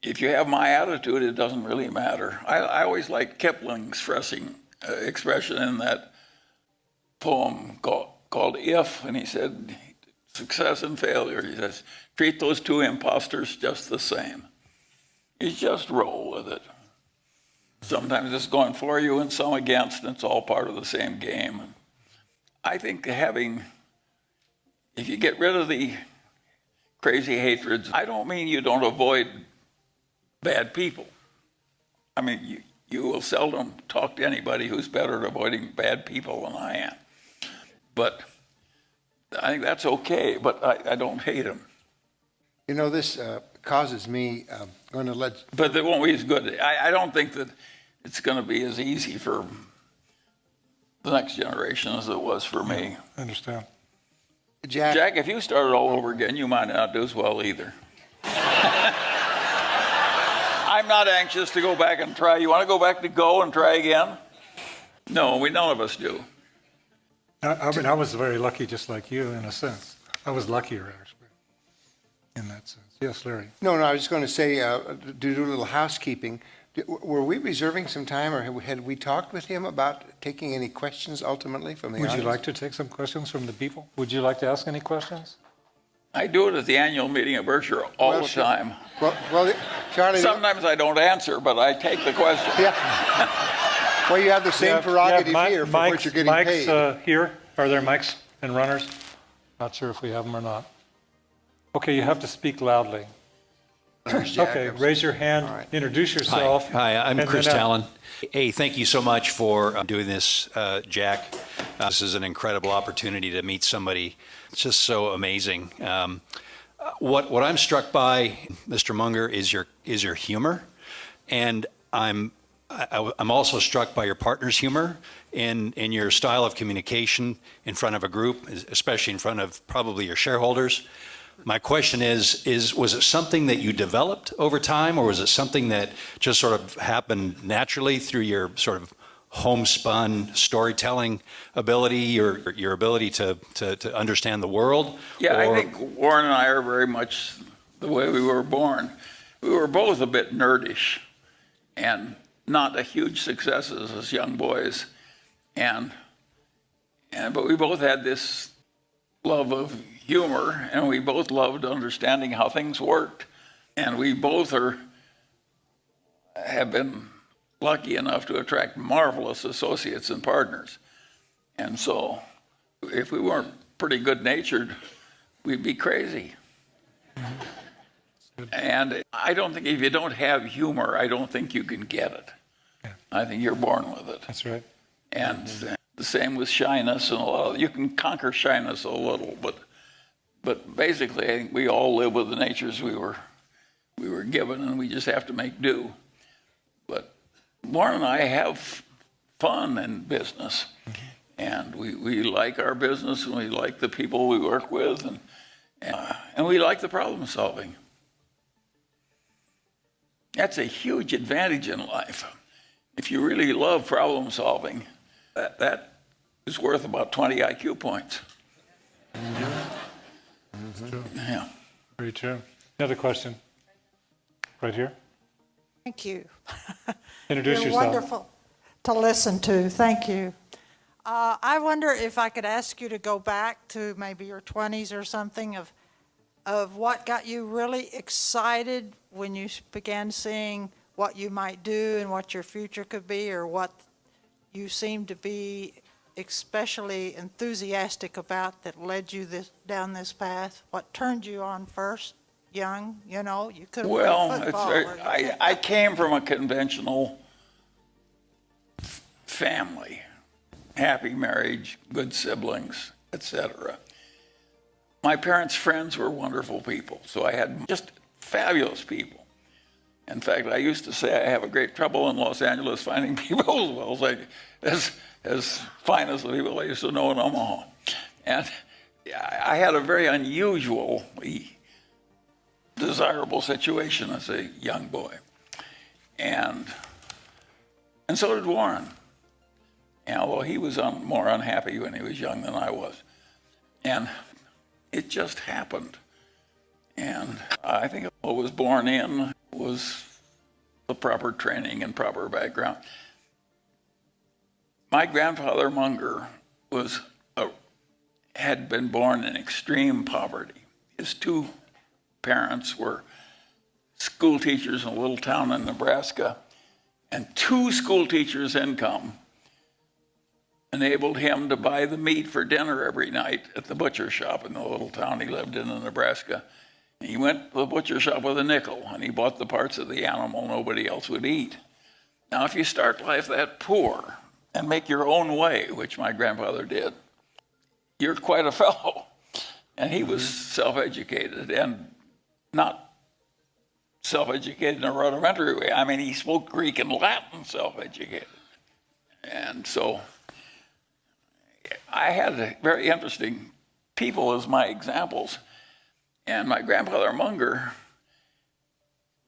if you have my attitude, it doesn't really matter. I always like Kipling's expression in that poem called If, and he said, success and failure, he says, treat those 2 imposters just the same. You just roll with it. Sometimes it's going for you and some against, and it's all part of the same game. I think if you get rid of the crazy hatreds, I don't mean you don't avoid bad people. I mean, you will seldom talk to anybody who's better at avoiding bad people than I am. But I think that's okay, but I don't hate them. This causes me, going to let... But they won't be as good. I don't think that it's going to be as easy for the next generation as it was for me. I understand. Jack, if you started all over again, you might not do as well either. I'm not anxious to go back and try. You want to go back to go and try again? No, none of us do. I mean, I was very lucky, just like you, in a sense. I was luckier, actually, in that sense. Yes, Larry. No, I was just going to say, to do a little housekeeping, were we reserving some time, or had we talked with him about taking any questions ultimately from the audience? Would you like to take some questions from the people? Would you like to ask any questions? I do it at the annual meeting of Berkshire all the time. Well, Charlie... Sometimes I don't answer, but I take the question. Yeah. Well, you have the same prerogative here for which you're getting paid. Mics here? Are there mics and runners? Not sure if we have them or not. Okay, you have to speak loudly. Okay, raise your hand, right. Introduce yourself. Hi, I'm Chris Talon. Hey, thank you so much for doing this, Jack. This is an incredible opportunity to meet somebody. It's just so amazing. What I'm struck by, Mr. Munger, is your humor, and I'm also struck by your partner's humor in your style of communication in front of a group, especially in front of probably your shareholders. My question is was it something that you developed over time, or was it something that just sort of happened naturally through your sort of homespun storytelling ability, or your ability to understand the world? Yeah, I think Warren and I are very much the way we were born. We were both a bit nerdish and not a huge successes as young boys. But we both had this love of humor, and we both loved understanding how things worked. And we both have been lucky enough to attract marvelous associates and partners. And so if we weren't pretty good-natured, we'd be crazy. And I don't think if you don't have humor, I don't think you can get it. Yeah. I think you're born with it. That's right. And the same with shyness and a lot of, you can conquer shyness a little, but basically I think we all live with the natures we were given, and we just have to make do. But Warren and I have fun in business, and we like our business, and we like the people we work with, and we like the problem solving. That's a huge advantage in life. If you really love problem solving, that is worth about 20 IQ points. Yeah. Very true. Another question. Right here. Thank you. Introduce You're yourself. wonderful to listen to. Thank you. I wonder if I could ask you to go back to maybe your 20s or something of what got you really excited when you began seeing what you might do and what your future could be, or what you seemed to be especially enthusiastic about that led you down this path. What turned you on first? Young, you know, you could have played football. I came from a conventional family, happy marriage, good siblings, etc. My parents' friends were wonderful people, so I had just fabulous people. In fact, I used to say I have a great trouble in Los Angeles finding people as fine as the people I used to know in Omaha. And I had a very unusually desirable situation as a young boy. And so did Warren. And although he was more unhappy when he was young than I was. And it just happened. And I think what was born in was the proper training and proper background. My grandfather Munger had been born in extreme poverty. His two parents were school teachers in a little town in Nebraska, and 2 school teachers' income enabled him to buy the meat for dinner every night at the butcher shop in the little town he lived in Nebraska. He went to the butcher shop with a nickel, and he bought the parts of the animal nobody else would eat. Now, if you start life that poor and make your own way, which my grandfather did, you're quite a fellow. And he was self-educated, and not self-educated in a rudimentary way. I mean, he spoke Greek and Latin self-educated. And so I had very interesting people as my examples. And my grandfather Munger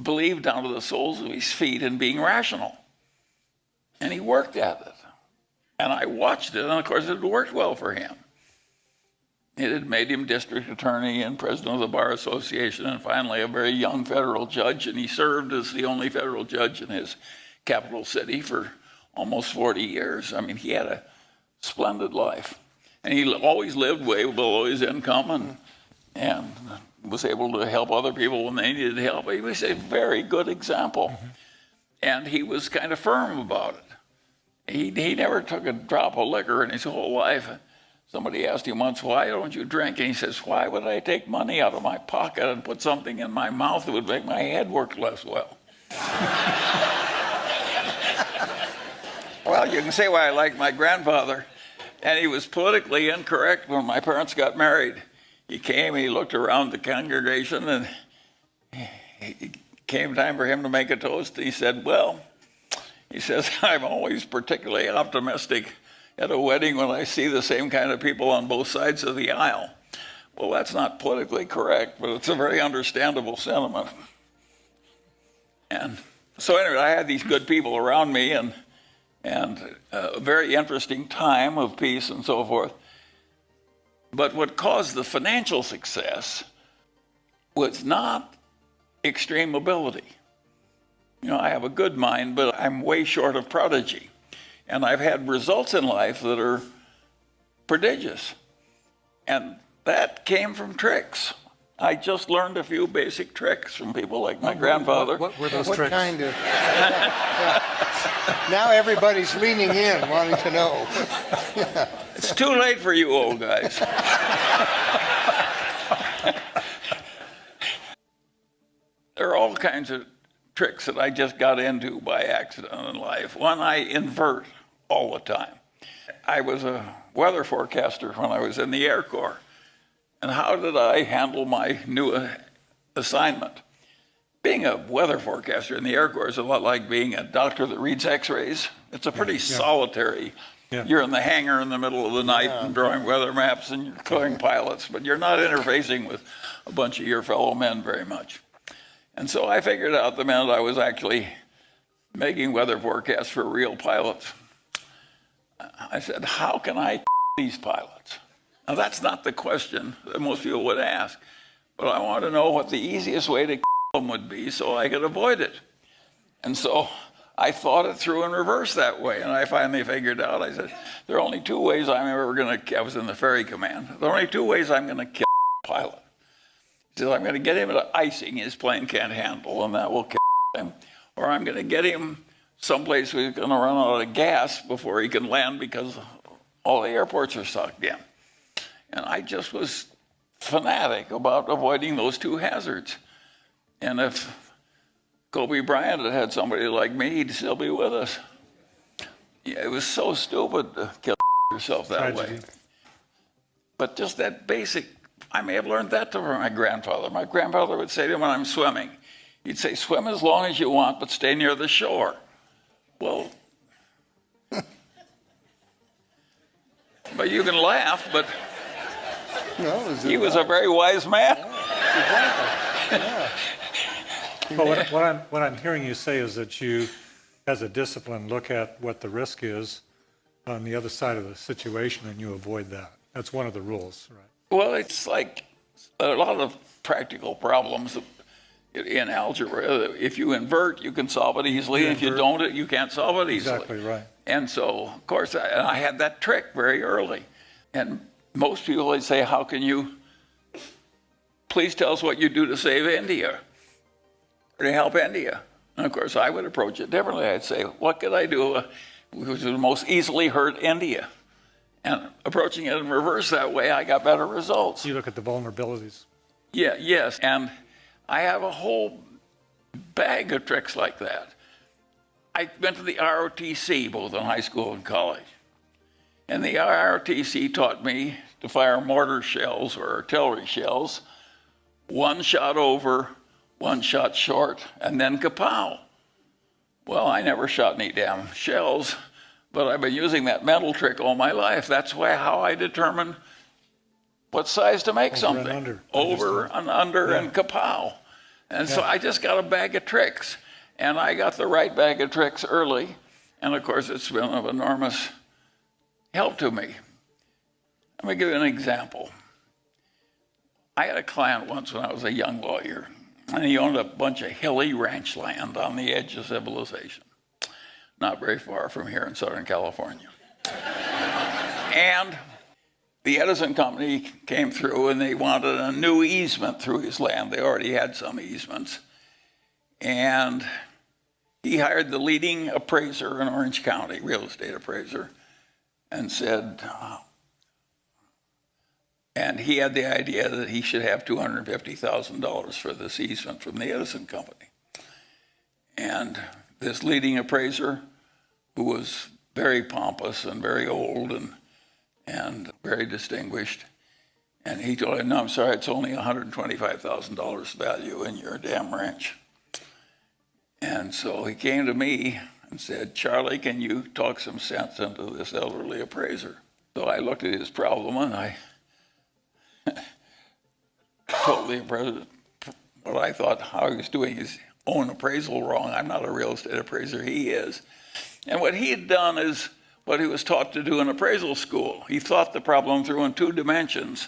believed down to the soles of his feet in being rational. And he worked at it. And I watched it, and of course it had worked well for him. It had made him district attorney and president of the Bar Association, and finally a very young federal judge, and he served as the only federal judge in his capital city for almost 40 years. I mean, he had a splendid life. And he always lived way below his income and was able to help other people when they needed help. He was a very good example. And he was kind of firm about it. He never took a drop of liquor in his whole life. Somebody asked him once, "Why don't you drink?" And he says, "Why would I take money out of my pocket and put something in my mouth that would make my head work less well?" Well, you can say why I like my grandfather. And he was politically incorrect when my parents got married. He came, he looked around the congregation, and it came time for him to make a toast. He said, "Well," he says, "I'm always particularly optimistic at a wedding when I see the same kind of people on both sides of the aisle." Well, that's not politically correct, but it's a very understandable sentiment. And so anyway, I had these good people around me and a very interesting time of peace and so forth. But what caused the financial success was not extreme ability. You know, I have a good mind, but I'm way short of prodigy. And I've had results in life that are prodigious. And that came from tricks. I just learned a few basic tricks from people like my grandfather. What were those What tricks? kind of? Now everybody's leaning in, wanting to know. It's too late for you old guys. There are all kinds of tricks that I just got into by accident in life. One, I invert all the time. I was a weather forecaster when I was in the Air Corps. And how did I handle my new assignment? Being a weather forecaster in the Air Corps is a lot like being a doctor that reads x-rays. It's a pretty solitary. Yeah. You're in the hangar in the middle of the night and drawing weather maps and you're clearing pilots, but you're not interfacing with a bunch of your fellow men very much. And so I figured out the minute I was actually making weather forecasts for real pilots, I said, how can I these pilots? Now, that's not the question that most people would ask, but I want to know what the easiest way to them would be so I could avoid it. And so I thought it through in reverse that way, and I finally figured out, I said, there are only two ways I'm ever going to, I was in the ferry command, there are only two ways I'm going to kill a pilot. He said, I'm going to get him to icing his plane can't handle, and that will kill him. Or I'm going to get him someplace where he's going to run out of gas before he can land because all the airports are sucked in. And I just was fanatic about avoiding those two hazards. And if Kobe Bryant had had somebody like me, he'd still be with us. Yeah, it was so stupid to kill yourself that way. But just that basic, I may have learned that from my grandfather. My grandfather would say to me when I'm swimming, he'd say, swim as long as you want, but stay near the shore. Well, but you can laugh, but No, he was a very wise man. Exactly. Yeah. Well, what I'm hearing you say is that you, as a discipline, look at what the risk is on the other side of the situation and you avoid that. That's one of the rules, right? Well, it's like a lot of practical problems in algebra. If you invert, you can solve it easily. If you don't, you can't solve it easily. Exactly right. And so, of course, I had that trick very early. And most people, they say, how can you, please tell us what you do to save India or to help India. And of course, I would approach it differently. I'd say, what could I do which would most easily hurt India? And approaching it in reverse that way, I got better results. You look at the vulnerabilities. Yeah, yes, and I have a whole bag of tricks like that. I went to the ROTC, both in high school and college. And the ROTC taught me to fire mortar shells or artillery shells, one shot over, one shot short, and then kapow. Well, I never shot any damn shells, but I've been using that mental trick all my life. That's how I determine what size to make something. And under. Over and under and kapow. And so I just got a bag of tricks. And I got the right bag of tricks early. And of course, it's been of enormous help to me. Let me give you an example. I had a client once when I was a young lawyer, and he owned a bunch of hilly ranch land on the edge of civilization, not very far from here in Southern California. And the Edison Company came through, and they wanted a new easement through his land. They already had some easements. And he hired the leading appraiser in Orange County, real estate appraiser, and said, and he had the idea that he should have $250,000 for this easement from the Edison Company. And this leading appraiser, who was very pompous and very old and very distinguished, and he told him, no, I'm sorry, it's only $125,000 value in your damn ranch. And so he came to me and said, Charlie, can you talk some sense into this elderly appraiser? So I looked at his problem and what I thought how he was doing his own appraisal wrong. I'm not a real estate appraiser, he is. And what he had done is what he was taught to do in appraisal school. He thought the problem through in 2 dimensions,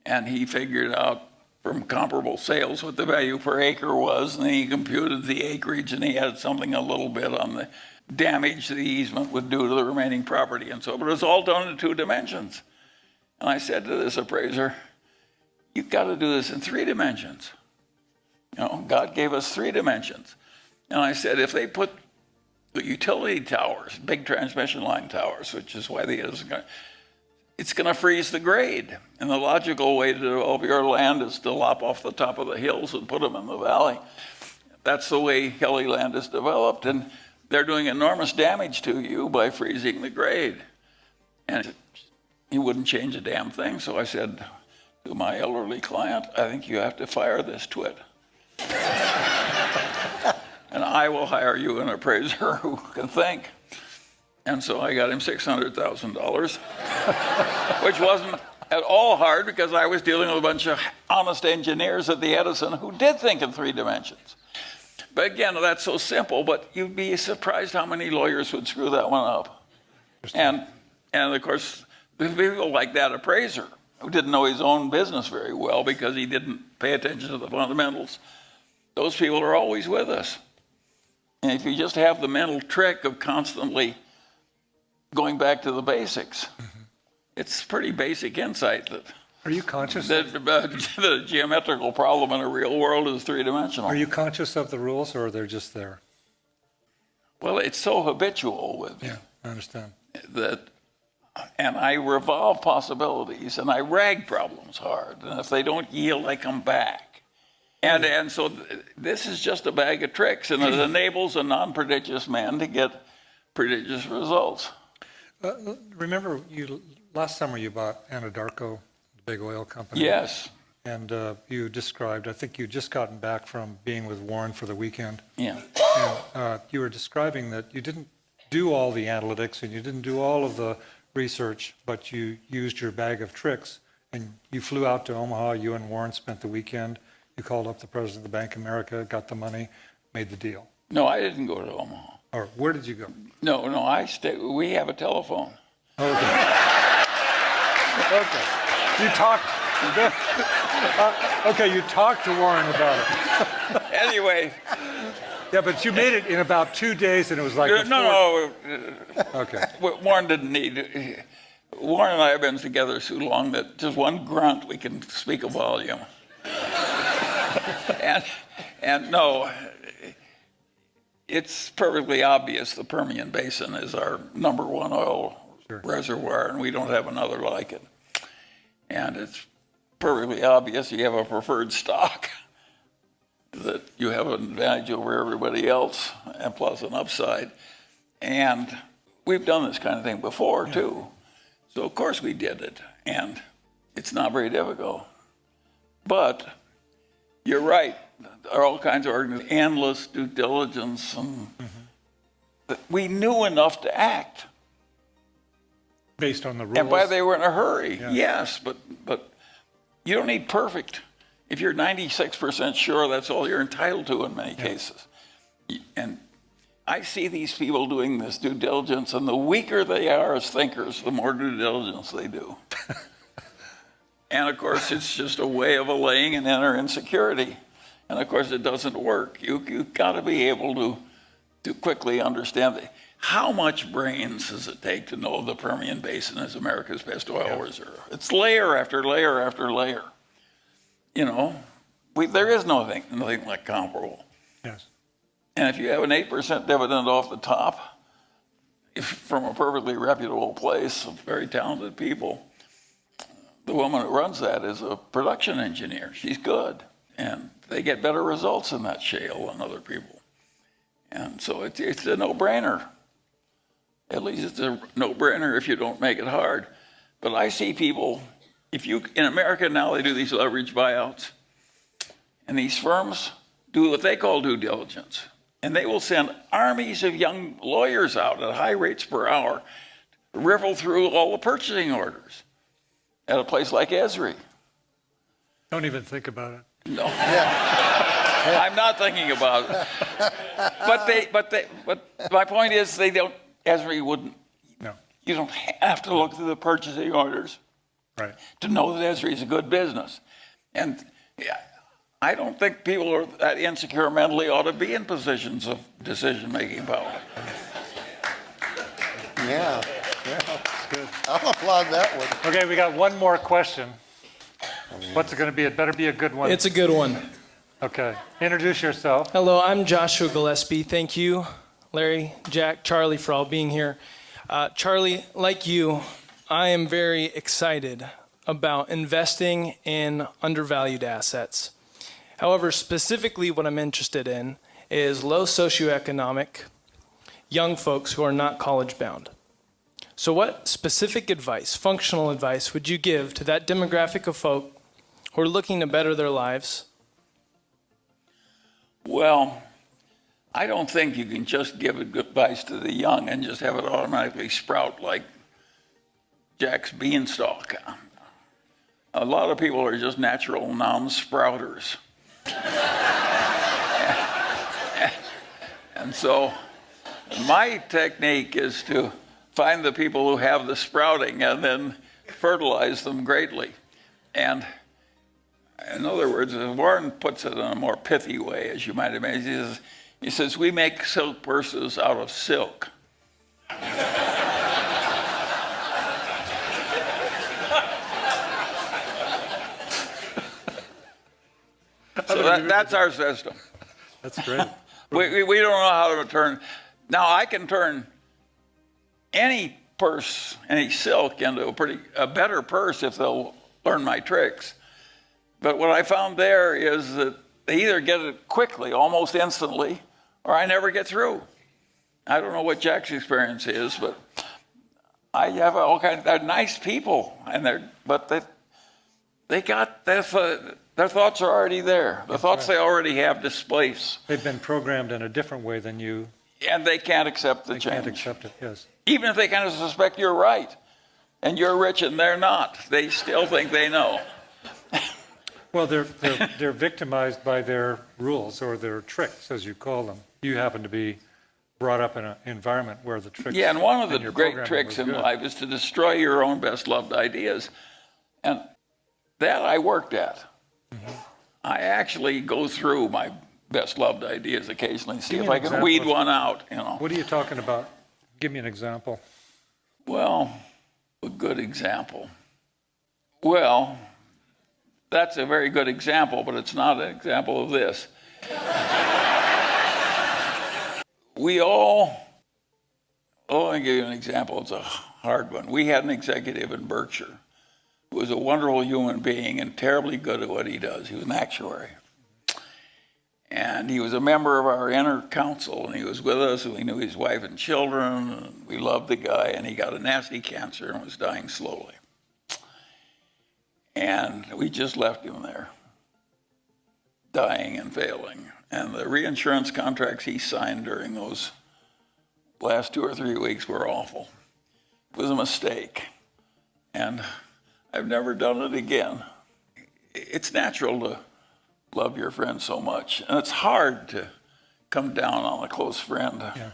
and he figured out from comparable sales what the value per acre was, and then he computed the acreage, and he had something a little bit on the damage the easement would do to the remaining property and so, but it was all done in 2 dimensions. And I said to this appraiser, you've got to do this in 3 dimensions. You know, God gave us 3 dimensions. And I said, if they put the utility towers, big transmission line towers, which is why it's going to freeze the grade. And the logical way to develop your land is to lop off the top of the hills and put them in the valley. That's the way hilly land is developed. And they're doing enormous damage to you by freezing the grade. And he wouldn't change a damn thing. So I said to my elderly client, I think you have to fire this twit. And I will hire you an appraiser who can think. And so I got him $600,000, which wasn't at all hard because I was dealing with a bunch of honest engineers at the Edison who did think in 3 dimensions. But again, that's so simple, but you'd be surprised how many lawyers would screw that one up. And of course, the people like that appraiser who didn't know his own business very well because he didn't pay attention to the fundamentals, those people are always with us. And if you just have the mental trick of constantly going back to the basics, it's pretty basic insight that Are you conscious? The geometrical problem in a real world is 3-dimensional. Are you conscious of the rules, or they're just there? Well, it's so habitual with me. Yeah, I understand. And I revolve possibilities, and I rag problems hard. And if they don't yield, I come back. And so this is just a bag of tricks, and it enables a non-prodigious man to get prodigious results. Remember, last summer you bought Anadarko, the big oil company. Yes. And you described, I think you'd just gotten back from being with Warren for the weekend. Yeah. And you were describing that you didn't do all the analytics and you didn't do all of the research, but you used your bag of tricks, and you flew out to Omaha. You and Warren spent the weekend. You called up the president of the Bank of America, got the money, made the deal. No, I didn't go to Omaha. Or where did you go? No, we have a telephone. Okay. Okay. You talked. Okay, you talked to Warren about it. Anyway. Yeah, but you made it in about 2 days, and it was like no. Okay. Warren didn't need. Warren and I have been together so long that just one grunt we can speak a volume. and no, it's perfectly obvious the Permian Basin is our #1 oil reservoir, and we don't have another like it. And it's perfectly obvious you have a preferred stock, that you have an advantage over everybody else, and plus an upside. And we've done this kind of thing before, too. So, of course, we did it. And it's not very difficult. But you're right. There are all kinds of arguments, endless due diligence. And we knew enough to act. Based on the rules? And by they were in a hurry, yeah. Yes. But you don't need perfect. If you're 96% sure, that's all you're entitled to in many cases. And I see these people doing this due diligence, and the weaker they are as thinkers, the more due diligence they do. And of course, it's just a way of allaying an inner insecurity. And of course, it doesn't work. You've got to be able to quickly understand how much brains does it take to know the Permian Basin is America's best oil reserve? It's layer after layer after layer. You know, there is nothing like comparable. Yes. And if you have an 8% dividend off the top, from a perfectly reputable place of very talented people, the woman who runs that is a production engineer. She's good. And they get better results in that shale than other people. And so it's a no-brainer. At least it's a no-brainer if you don't make it hard. But I see people, in America now they do these leverage buyouts. And these firms do what they call due diligence. And they will send armies of young lawyers out at high rates per hour to riffle through all the purchasing orders at a place like Esri. Don't even think about it. No. I'm not thinking about it. But my point is they don't, Esri wouldn't, No. you don't have to look through the purchasing orders Right. to know that Esri is a good business. And yeah, I don't think people are that insecure mentally ought to be in positions of decision-making power. Yeah, That's good. I'll applaud that one. Okay, we got one more question. What's it going to be? It better be a good one. It's a good one. Okay. Introduce yourself. Hello, I'm Joshua Gillespie. Thank you, Larry, Jack, Charlie, for all being here. Charlie, like you, I am very excited about investing in undervalued assets. However, specifically what I'm interested in is low socioeconomic, young folks who are not college bound. So what specific advice, functional advice, would you give to that demographic of folk who are looking to better their lives? Well, I don't think you can just give advice to the young and just have it automatically sprout like Jack's beanstalk. A lot of people are just natural non-sprouters. And so my technique is to find the people who have the sprouting and then fertilize them greatly. And in other words, Warren puts it in a more pithy way, as you might imagine. He says, we make silk purses out of silk. So that's our system. That's great. We don't know how to turn. Now, I can turn any purse, any silk, into a better purse if they'll learn my tricks. But what I found there is that they either get it quickly, almost instantly, or I never get through. I don't know what Jack's experience is, but I have all kinds. They're nice people, but they got their thoughts are already there. The thoughts they already have displaced. They've been programmed in a different way than you. And they can't accept the change. They can't accept it, yes. Even if they kind of suspect you're right, and you're rich and they're not, they still think they know. Well, they're victimized by their rules or their tricks, as you call them. You happen to be brought up in an environment where the tricks. Yeah, and one of the your great programming tricks was in good. life is to destroy your own best-loved ideas. And that I worked at. Mm-hmm. I actually go through my best-loved ideas occasionally and see if I can weed one out, you know. What are you talking about? Give me an example. Well, a good example. Well, that's a very good example, but it's not an example of this. Let me give you an example. It's a hard one. We had an executive in Berkshire who was a wonderful human being and terribly good at what he does. He was an actuary. And he was a member of our inner council, and he was with us, and we knew his wife and children, and we loved the guy, and he got a nasty cancer and was dying slowly. And we just left him there, dying and failing. And the reinsurance contracts he signed during those last 2 or 3 weeks were awful. It was a mistake. And I've never done it again. It's natural to love your friend so much. And it's hard to come down on a close friend. Yeah.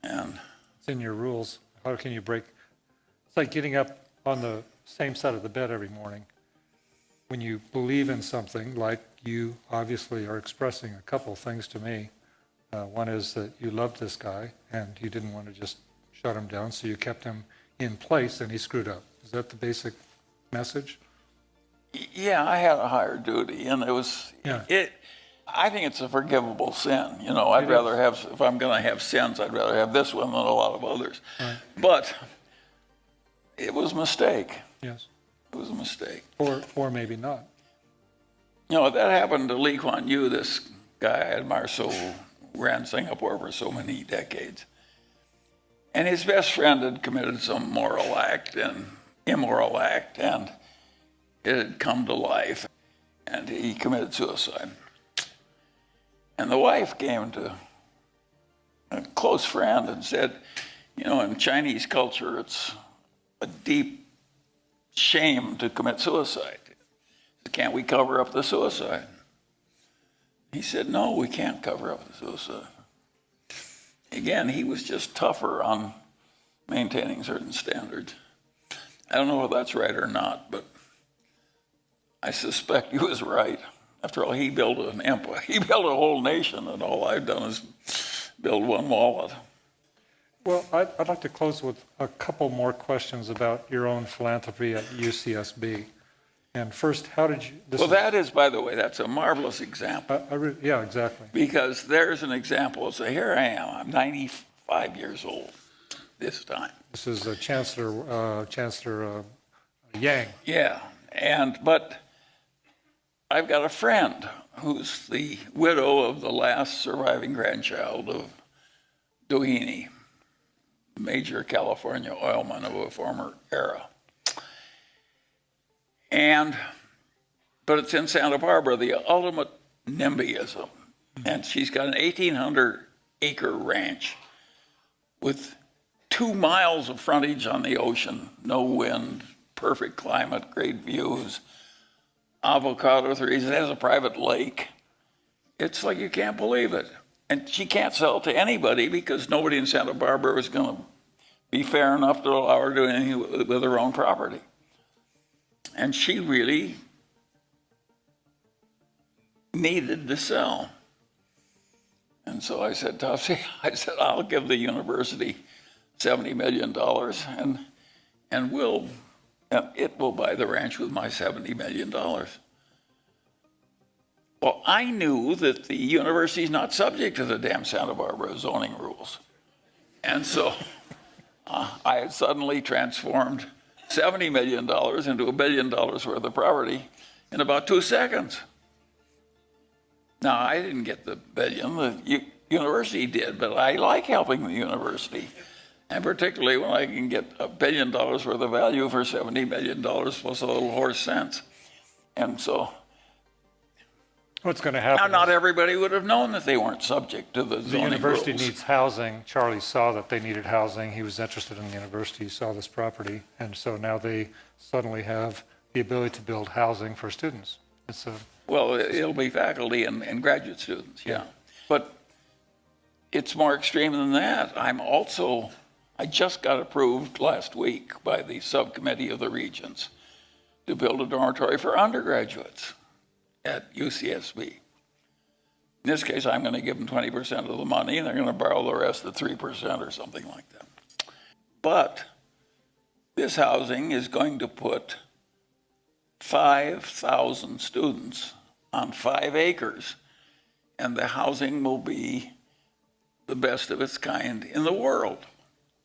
And it's in your rules. How can you break? It's like getting up on the same side of the bed every morning. When you believe in something, like you obviously are expressing a couple things to me. One is that you loved this guy and you didn't want to just shut him down, so you kept him in place and he screwed up. Is that the basic message? yeah, I had a higher duty, and it was I think it's a forgivable sin. You know, I'd rather have, if I'm going to have sins, I'd rather have this one than a lot of others. Right. But it was a mistake. Yes. It was a mistake. Or maybe not. You know, that happened to Lee Kuan Yew, this guy I admire so, who ran Singapore for so many decades. And his best friend had committed some moral act and immoral act, and it had come to life, and he committed suicide. And the wife came to a close friend and said, you know, in Chinese culture, it's a deep shame to commit suicide. Can't we cover up the suicide? He said, no, we can't cover up the suicide. Again, he was just tougher on maintaining certain standards. I don't know if that's right or not, but I suspect he was right. After all, he built an empire. He built a whole nation, and all I've done is build one wallet. Well, I'd like to close with a couple more questions about your own philanthropy at UCSB. And first, how did you... Well, that is, by the way, that's a marvelous example. Yeah, exactly. Because there's an example. So here I am. I'm 95 years old this time. This is Chancellor Yang. Yeah, but I've got a friend who's the widow of the last surviving grandchild of Doheny, major California oilman of a former era. But it's in Santa Barbara, the ultimate NIMBYism. And she's got an 1,800-acre ranch with 2 miles of frontage on the ocean, no wind, perfect climate, great views, avocado trees. It has a private lake. It's like you can't believe it. And she can't sell it to anybody because nobody in Santa Barbara is going to be fair enough to allow her to do anything with her own property. And she really needed to sell. And so I said, Topsy, I'll give the university $70 million and it will buy the ranch with my $70 million. Well, I knew that the university is not subject to the damn Santa Barbara zoning rules. And so I had suddenly transformed $70 million into $1 billion worth of property in about 2 seconds. Now, I didn't get the billion, the university did, but I like helping the university. And particularly when I can get $1 billion worth of value for $70 million plus a little horse sense. And so, what's going to happen? Now, not everybody would have known that they weren't subject to the zoning rules. The university needs housing. Charlie saw that they needed housing. He was interested in the university. He saw this property. And so now they suddenly have the ability to build housing for students. Well, it'll be faculty and graduate students, yeah. But it's more extreme than that. I just got approved last week by the subcommittee of the Regents to build a dormitory for undergraduates at UCSB. In this case, I'm going to give them 20% of the money, and they're going to borrow the rest at 3% or something like that. But this housing is going to put 5,000 students on 5 acres, and the housing will be the best of its kind in the world.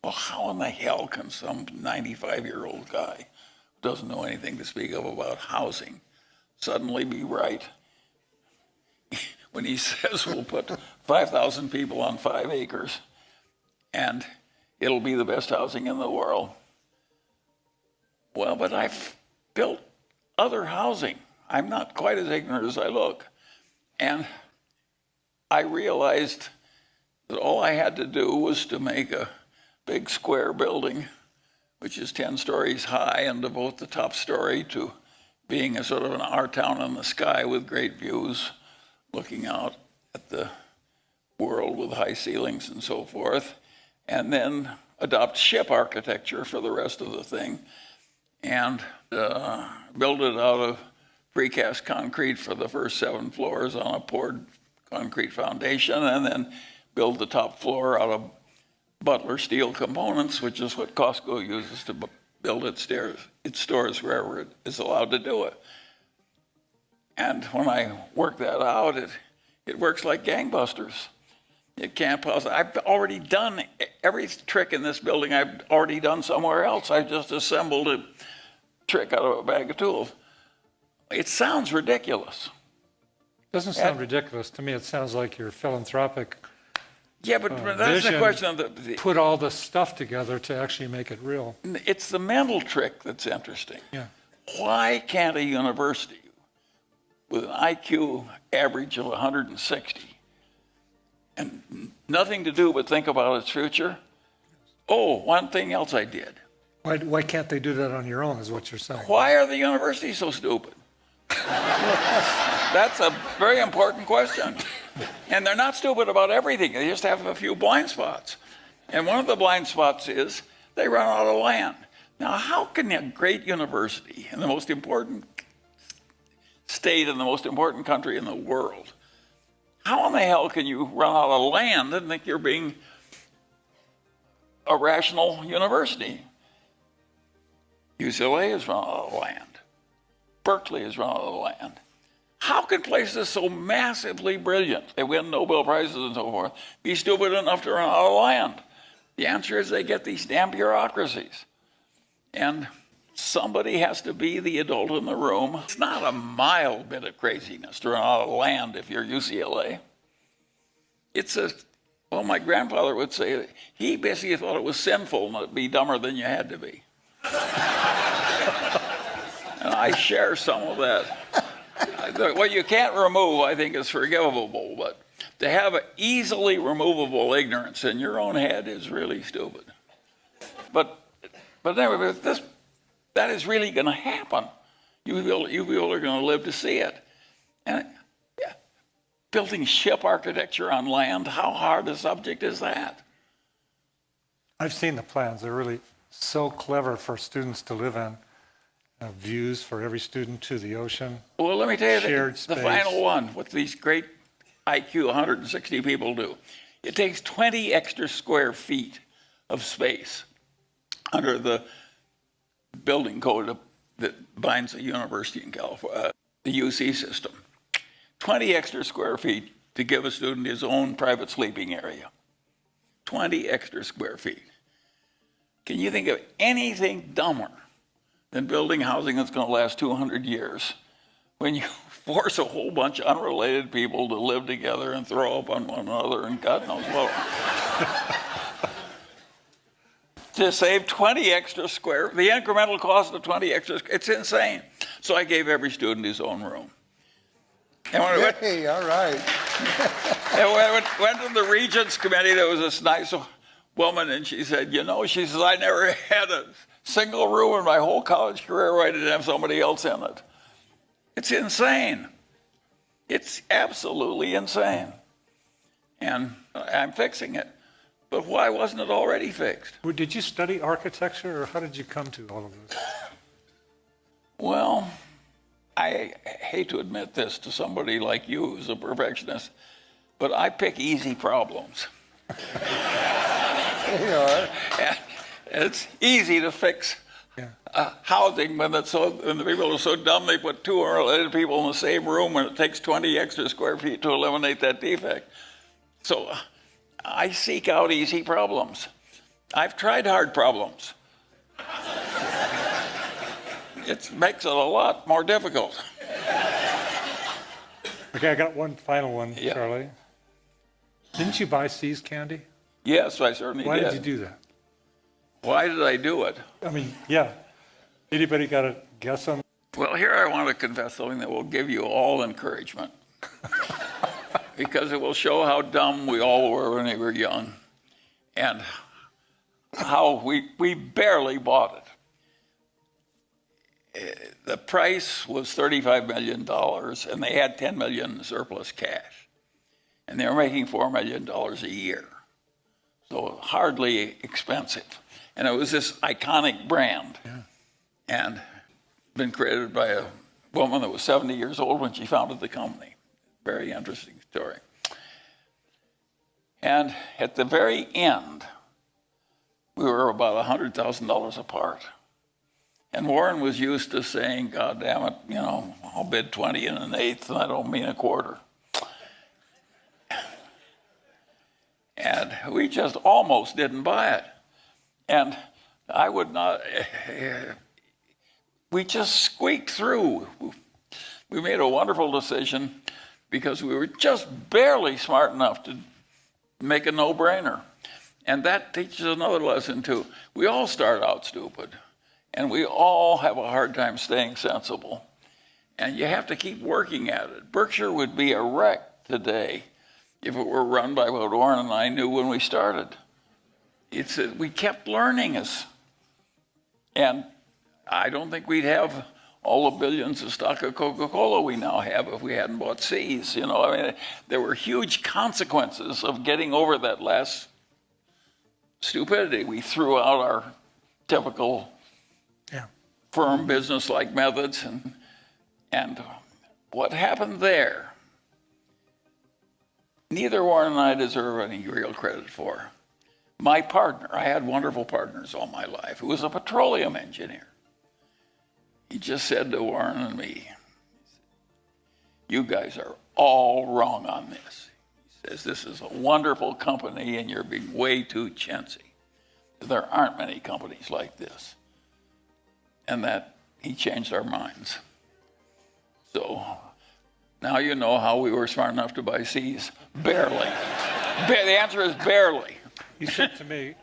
Well, how in the hell can some 95-year-old guy who doesn't know anything to speak of about housing suddenly be right when he says we'll put 5,000 people on 5 acres and it'll be the best housing in the world? Well, but I've built other housing. I'm not quite as ignorant as I look. And I realized that all I had to do was to make a big square building, which is 10 stories high, and devote the top story to being a sort of an art town in the sky with great views, looking out at the world with high ceilings and so forth, and then adopt ship architecture for the rest of the thing, and build it out of precast concrete for the first 7 floors on a poured concrete foundation, and then build the top floor out of Butler steel components, which is what Costco uses to build its stores wherever it is allowed to do it. And when I work that out, it works like gangbusters. It can't possibly. I've already done every trick in this building. I've already done somewhere else. I've just assembled a trick out of a bag of tools. It sounds ridiculous. It doesn't sound ridiculous to me. It sounds like you're philanthropic. Yeah, but that's the question of the put all the stuff together to actually make it real. It's the mental trick that's interesting. Yeah. Why can't a university with an IQ average of 160 and nothing to do but think about its future? Oh, one thing else I did. Why can't they do that on your own is what you're saying. Why are the universities so stupid? That's a very important question. And they're not stupid about everything. They just have a few blind spots. And one of the blind spots is they run out of land. Now, how can a great university in the most important state in the most important country in the world, how in the hell can you run out of land and think you're being a rational university? UCLA has run out of land. Berkeley has run out of land. How can places so massively brilliant, they win Nobel Prizes and so forth, be stupid enough to run out of land? The answer is they get these damn bureaucracies. And somebody has to be the adult in the room. It's not a mild bit of craziness to run out of land if you're UCLA. It's well, my grandfather would say, he basically thought it was sinful to be dumber than you had to be. And I share some of that. What you can't remove, I think, is forgivable, but to have an easily removable ignorance in your own head is really stupid. But anyway, that is really going to happen. You people are going to live to see it. And yeah, building ship architecture on land, how hard a subject is that? I've seen the plans. They're really so clever for students to live in. Views for every student to the ocean. Well, let me tell you, the final one, what these great IQ 160 people do. It takes 20 extra square feet of space under the building code that binds a university in California, the UC system. 20 extra square feet to give a student his own private sleeping area. 20 extra square feet. Can you think of anything dumber than building housing that's going to last 200 years when you force a whole bunch of unrelated people to live together and throw up on one another and God knows what? To save 20 extra square, the incremental cost of 20 extra, it's insane. So I gave every student his own room. And when All right. and when I went to the Regents Committee, there was this nice woman, and she said, you know, she says, I never had a single room in my whole college career where I didn't have somebody else in it. It's insane. It's absolutely insane. And I'm fixing it. But why wasn't it already fixed? Well, did you study architecture, or how did you come to all of this? Well, I hate to admit this to somebody like you who's a perfectionist, but I pick easy problems. You are. And it's easy to fix housing when the people are so dumb they put two unrelated people in the same room and it takes 20 extra square feet to eliminate that defect. So I seek out easy problems. I've tried hard problems. It makes it a lot more difficult. Okay, I got one final one, Yeah. Charlie. Didn't you buy See's candy? Yes, I certainly did. Why did you do that? Why did I do it? I mean, yeah. Anybody got a guess on? Well, here I want to confess something that will give you all encouragement. Because it will show how dumb we all were when we were young and how we barely bought it. The price was $35 million and they had $10 million surplus cash. And they were making $4 million a year. So hardly expensive. And it was this iconic brand. Yeah. And been created by a woman that was 70 years old when she founded the company. Very interesting story. And at the very end, we were about $100,000 apart. And Warren was used to saying, God damn it, you know, I'll bid 20 and an eighth, and I don't mean a quarter. And we just almost didn't buy it. And I would not, we just squeaked through. We made a wonderful decision because we were just barely smart enough to make a no-brainer. And that teaches another lesson too. We all start out stupid, and we all have a hard time staying sensible. And you have to keep working at it. Berkshire would be a wreck today if it were run by what Warren and I knew when we started. We kept learning us. And I don't think we'd have all the billions of stock of Coca-Cola we now have if we hadn't bought C's. You know, I mean, there were huge consequences of getting over that last stupidity. We threw out our typical firm business-like methods, and what happened there, neither Warren and I deserve any real credit for. My partner, I had wonderful partners all my life, who was a petroleum engineer. He just said to Warren and me, you guys are all wrong on this. He says, this is a wonderful company and you're being way too chintzy. There aren't many companies like this. And that he changed our minds. So now you know how we were smart enough to buy C's. Barely. The answer is barely. You said to me,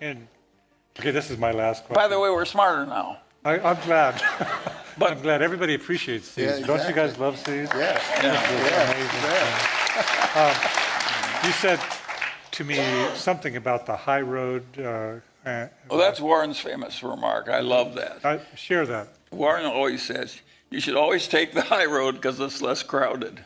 okay, this is my last question. By the way, we're smarter now. I'm glad. But I'm glad everybody appreciates C's. Yeah, exactly. Don't you guys love C's? Yes. You said to me something about the high road. Well, that's Warren's famous remark. I love that. Share that. Warren always says, you should always take the high road because it's less crowded.